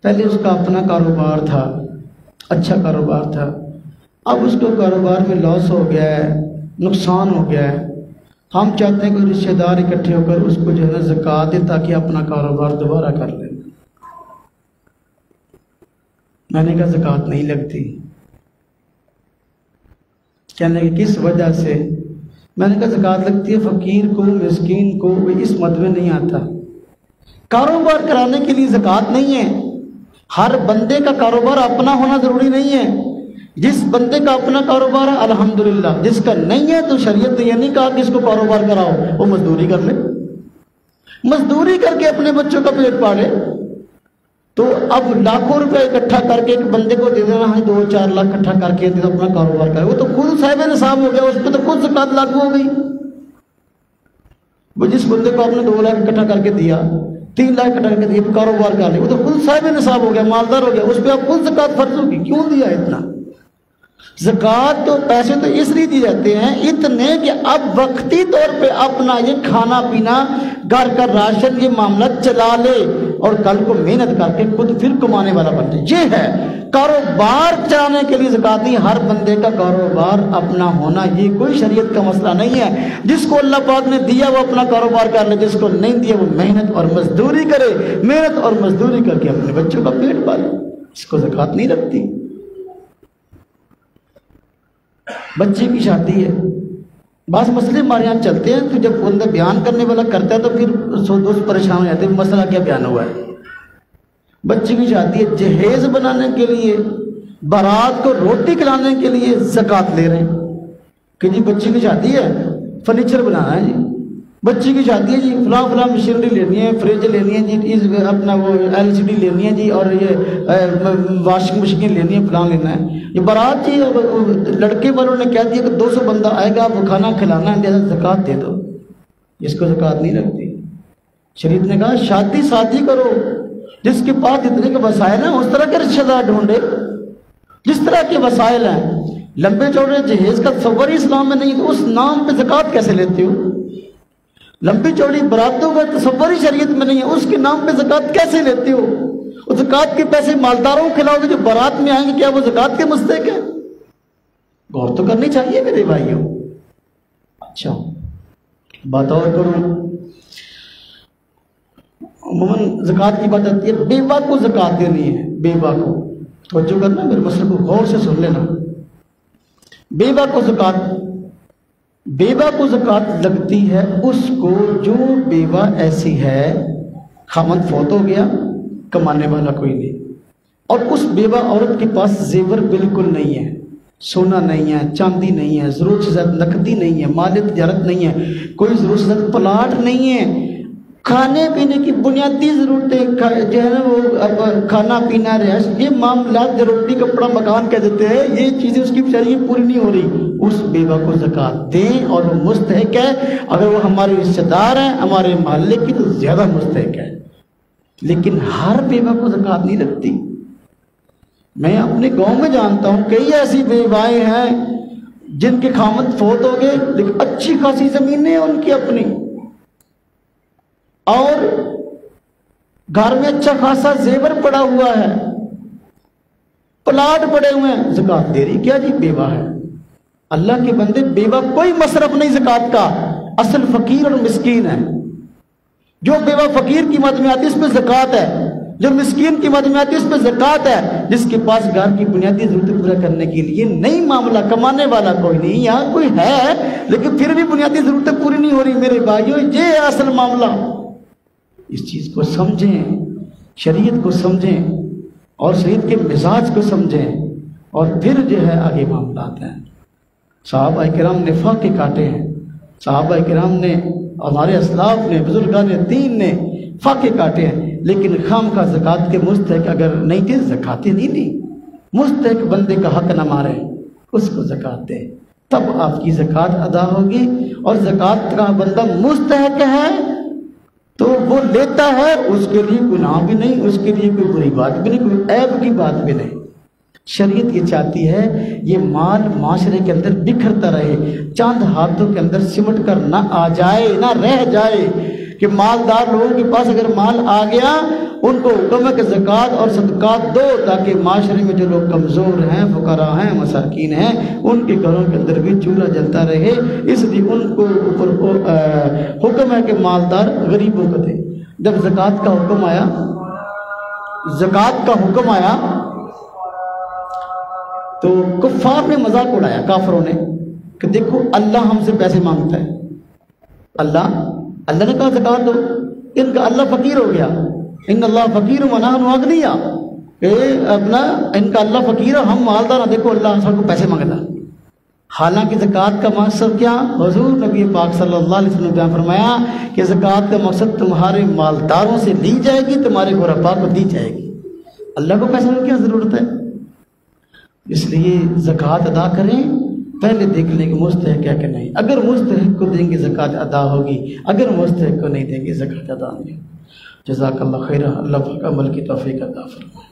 پہلے اس کا اپنا کاروبار تھا، اچھا کاروبار تھا، اب اس کو کاروبار میں لاس ہو گیا ہے، نقصان ہو گیا ہے، ہم چاہتے ہیں کہ رشتہ دار اکٹھے ہو کر اس کو جو ہے نا زکوٰۃ دے تاکہ اپنا کاروبار دوبارہ کر لیں۔ میں نے کہا زکوٰۃ نہیں لگتی۔ کہنے کہ کس وجہ سے؟ میں نے کہا زکوٰۃ لگتی ہے فقیر کو، مسکین کو، وہ اس مد میں نہیں آتا۔ کاروبار کرانے کے لیے زکوٰۃ نہیں ہے، ہر بندے کا کاروبار اپنا ہونا ضروری نہیں ہے۔ جس بندے کا اپنا کاروبار ہے الحمدللہ، جس کا نہیں ہے تو شریعت نے یہ نہیں کہا کہ اس کو کاروبار کراؤ، وہ مزدوری کر لے، مزدوری کر کے اپنے بچوں کا پیٹ پالے۔ تو اب لاکھوں روپے اکٹھا کر کے ایک بندے کو دے دینا ہے، 2-4 لاکھ اکٹھا کر کے اپنا کاروبار کرے، وہ تو خود صاحب نصاب ہو گیا، اس پہ تو خود زکوٰۃ لاگو ہو گئی۔ وہ جس بندے کو آپ نے 2 لاکھ اکٹھا کر کے دیا، 3 لاکھ اکٹھا کر کے دیا، کاروبار کر لے، وہ تو خود صاحب نصاب ہو گیا، مالدار ہو گیا، اس پہ آپ خود زکوٰۃ فرض ہوگی۔ کیوں دیا اتنا؟ زکوٰۃ تو پیسے تو اس لیے دیے جاتے ہیں اتنے کہ اب وقتی طور پہ اپنا یہ کھانا پینا، گھر کا راشن، یہ معاملہ چلا لے، اور کل کو محنت کر کے خود پھر کمانے والا بن جائے۔ یہ ہے کاروبار چلانے کے لیے زکوٰۃ نہیں، ہر بندے کا کاروبار اپنا ہونا یہ کوئی شریعت کا مسئلہ نہیں ہے۔ جس کو اللہ پاک نے دیا وہ اپنا کاروبار کر لے، جس کو نہیں دیا وہ محنت اور مزدوری کرے، محنت اور مزدوری کر کے اپنے بچوں کا پیٹ پالے۔ اس کو زکوٰۃ نہیں لگتی۔ بچے کی شادی ہے، بعض مسئلے ہمارے یہاں چلتے ہیں، تو جب بندہ بیان کرنے والا کرتا ہے تو پھر دوست پریشان ہو جاتے ہیں، مسئلہ کیا بیان ہوا ہے۔ بچے کی شادی ہے، جہیز بنانے کے لیے، بارات کو روٹی کھلانے کے لیے زکوٰۃ لے رہے ہیں کہ جی بچے کی شادی ہے، فرنیچر بنانا ہے، جی بچی کی شادی ہے، جی فلاں فلاں مشینری لینی ہے، فریج لینی ہے، جی اپنا وہ LCD لینی ہے، جی اور یہ واشنگ مشین لینی ہے، فلاں لینا ہے۔ یہ بارات جی لڑکے والوں نے کہہ دیا کہ 200 بندہ آئے گا، آپ کو کھانا کھلانا ہے، جیسا زکوٰۃ دے دو، اس کو زکوٰۃ نہیں لگتی۔ شریعت نے کہا شادی کرو، جس کے پاس اتنے کے وسائل ہیں اس طرح کے رشتہ دار ڈھونڈے، جس طرح کے وسائل ہیں۔ لمبے چوڑے جہیز کا تصور ہی اسلام میں نہیں، تو اس نام پہ زکوٰۃ کیسے لیتے ہو؟ لمبی چوڑی براتوں کا تصور ہی شریعت میں نہیں ہے، اس کے نام پہ زکوٰۃ کیسے لیتے ہو؟ اور زکوٰۃ کے پیسے مالداروں کو کھلاؤ گے جو بارات میں آئیں گے، کیا وہ زکوٰۃ کے مستحق ہیں؟ غور تو کرنی چاہیے میرے بھائیوں۔ اچھا بات اور کروں، عموماً زکوٰۃ کی بات آتی ہے، بیوہ کو زکوٰۃ دینی ہے، بیوہ کو، توجہ کرنا میرے مسئلے کو غور سے سن لینا۔ بیوہ کو زکوٰۃ لگتی ہے اس کو جو بیوہ ایسی ہے، خامند فوت ہو گیا، کمانے والا کوئی نہیں، اور اس بیوہ عورت کے پاس زیور بالکل نہیں ہے، سونا نہیں ہے، چاندی نہیں ہے، ضرورت سے زیادہ نقدی نہیں ہے، مال تجارت نہیں ہے، کوئی ضرورت سے زیادہ پلاٹ نہیں ہے، کھانے پینے کی بنیادی ضرورتیں جو ہے نا وہ کھانا پینا رہائش، یہ معاملات جو روٹی کپڑا مکان کہہ دیتے ہیں، یہ چیزیں اس کی بیچاری پوری نہیں ہو رہی، اس بیوہ کو زکوٰۃ دیں، اور وہ مستحق ہے۔ اگر وہ ہمارے رشتہ دار ہیں، ہمارے محلے کی، تو زیادہ مستحق ہے، لیکن ہر بیوہ کو زکوٰۃ نہیں لگتی۔ میں اپنے گاؤں میں جانتا ہوں کئی ایسی بیوائیں ہیں جن کے خامند فوت ہو گئے، لیکن اچھی خاصی زمینیں ہیں ان کی اپنی، اور گھر میں اچھا خاصا زیور پڑا ہوا ہے، پلاٹ پڑے ہوئے ہیں، زکوٰۃ دے رہی، کیا جی بیوہ ہے۔ اللہ کے بندے، بیوہ کوئی مصرف نہیں زکوٰۃ کا، اصل فقیر اور مسکین ہے۔ جو بیوہ فقیر کی مد میں آتی ہے اس پہ زکوٰۃ ہے، جو مسکین کی مد میں آتی ہے اس پہ زکوٰۃ ہے، جس کے پاس گھر کی بنیادی ضرورتیں پورا کرنے کے لیے نہیں، معاملہ کمانے والا کوئی نہیں، یہاں کوئی ہے لیکن پھر بھی بنیادی ضرورتیں پوری نہیں ہو رہی۔ میرے بھائیوں، یہ ہے اصل معاملہ۔ اس چیز کو سمجھیں، شریعت کو سمجھیں، اور شریعت کے مزاج کو سمجھیں، اور پھر جو ہے آگے معاملات ہیں۔ صحابہ کرام نے فاقے کاٹے ہیں، صحابہ کرام نے، ہمارے اسلاف نے، بزرگان دین نے فاقے کاٹے ہیں، لیکن خام کا زکوٰۃ کے مستحق اگر نہیں تھے، زکاتیں نہیں دی۔ مستحق بندے کا حق نہ مارے، اس کو زکوٰۃ دے، تب آپ کی زکوٰۃ ادا ہوگی۔ اور زکوٰۃ کا بندہ مستحق ہے تو وہ لیتا ہے، اس کے لیے گناہ بھی نہیں، اس کے لیے کوئی بری بات بھی نہیں، کوئی عیب کی بات بھی نہیں۔ شریعت یہ چاہتی ہے یہ مال معاشرے کے اندر بکھرتا رہے، چند ہاتھوں کے اندر سمٹ کر نہ آ جائے، نہ رہ جائے، کہ مالدار لوگوں کے پاس اگر مال آ گیا ان کو حکم ہے کہ زکوٰۃ اور صدقات دو، تاکہ معاشرے میں جو لوگ کمزور ہیں، فقراء ہیں، مساکین ہیں، ان کے گھروں کے اندر بھی چولہا جلتا رہے۔ اس لیے ان کو اوپر حکم ہے کہ مالدار غریبوں کو دے۔ جب زکوٰۃ کا حکم آیا تو کفار نے مذاق اڑایا، کافروں نے، کہ دیکھو اللہ ہم سے پیسے مانگتا ہے، اللہ نے کہا زکوٰۃ دو، ان کا اللہ فقیر ہو گیا، ان اللہ فقیر ونحن اغنیاء، کہ اپنا ان کا اللہ فقیر ہے، ہم مالدار ہیں، دیکھو اللہ سب کو پیسے مانگتا۔ حالانکہ زکوٰۃ کا مقصد کیا؟ حضور نبی پاک صلی اللہ علیہ وسلم نے بیان فرمایا کہ زکوٰۃ کا مقصد تمہارے مالداروں سے لی جائے گی، تمہارے غرباء کو دی جائے گی، اللہ کو پیسے کی کیا ضرورت ہے؟ اس لیے زکوٰۃ ادا کریں، پہلے دیکھ لیں کہ مستحق ہے کہ نہیں، اگر مستحق کو دیں گے زکوٰۃ ادا ہوگی، اگر مستحق کو نہیں دیں گے زکوٰۃ ادا نہیں۔ جزاک اللہ خیرہ، اللہ پاک عمل کی توفیق عطا فرمائے۔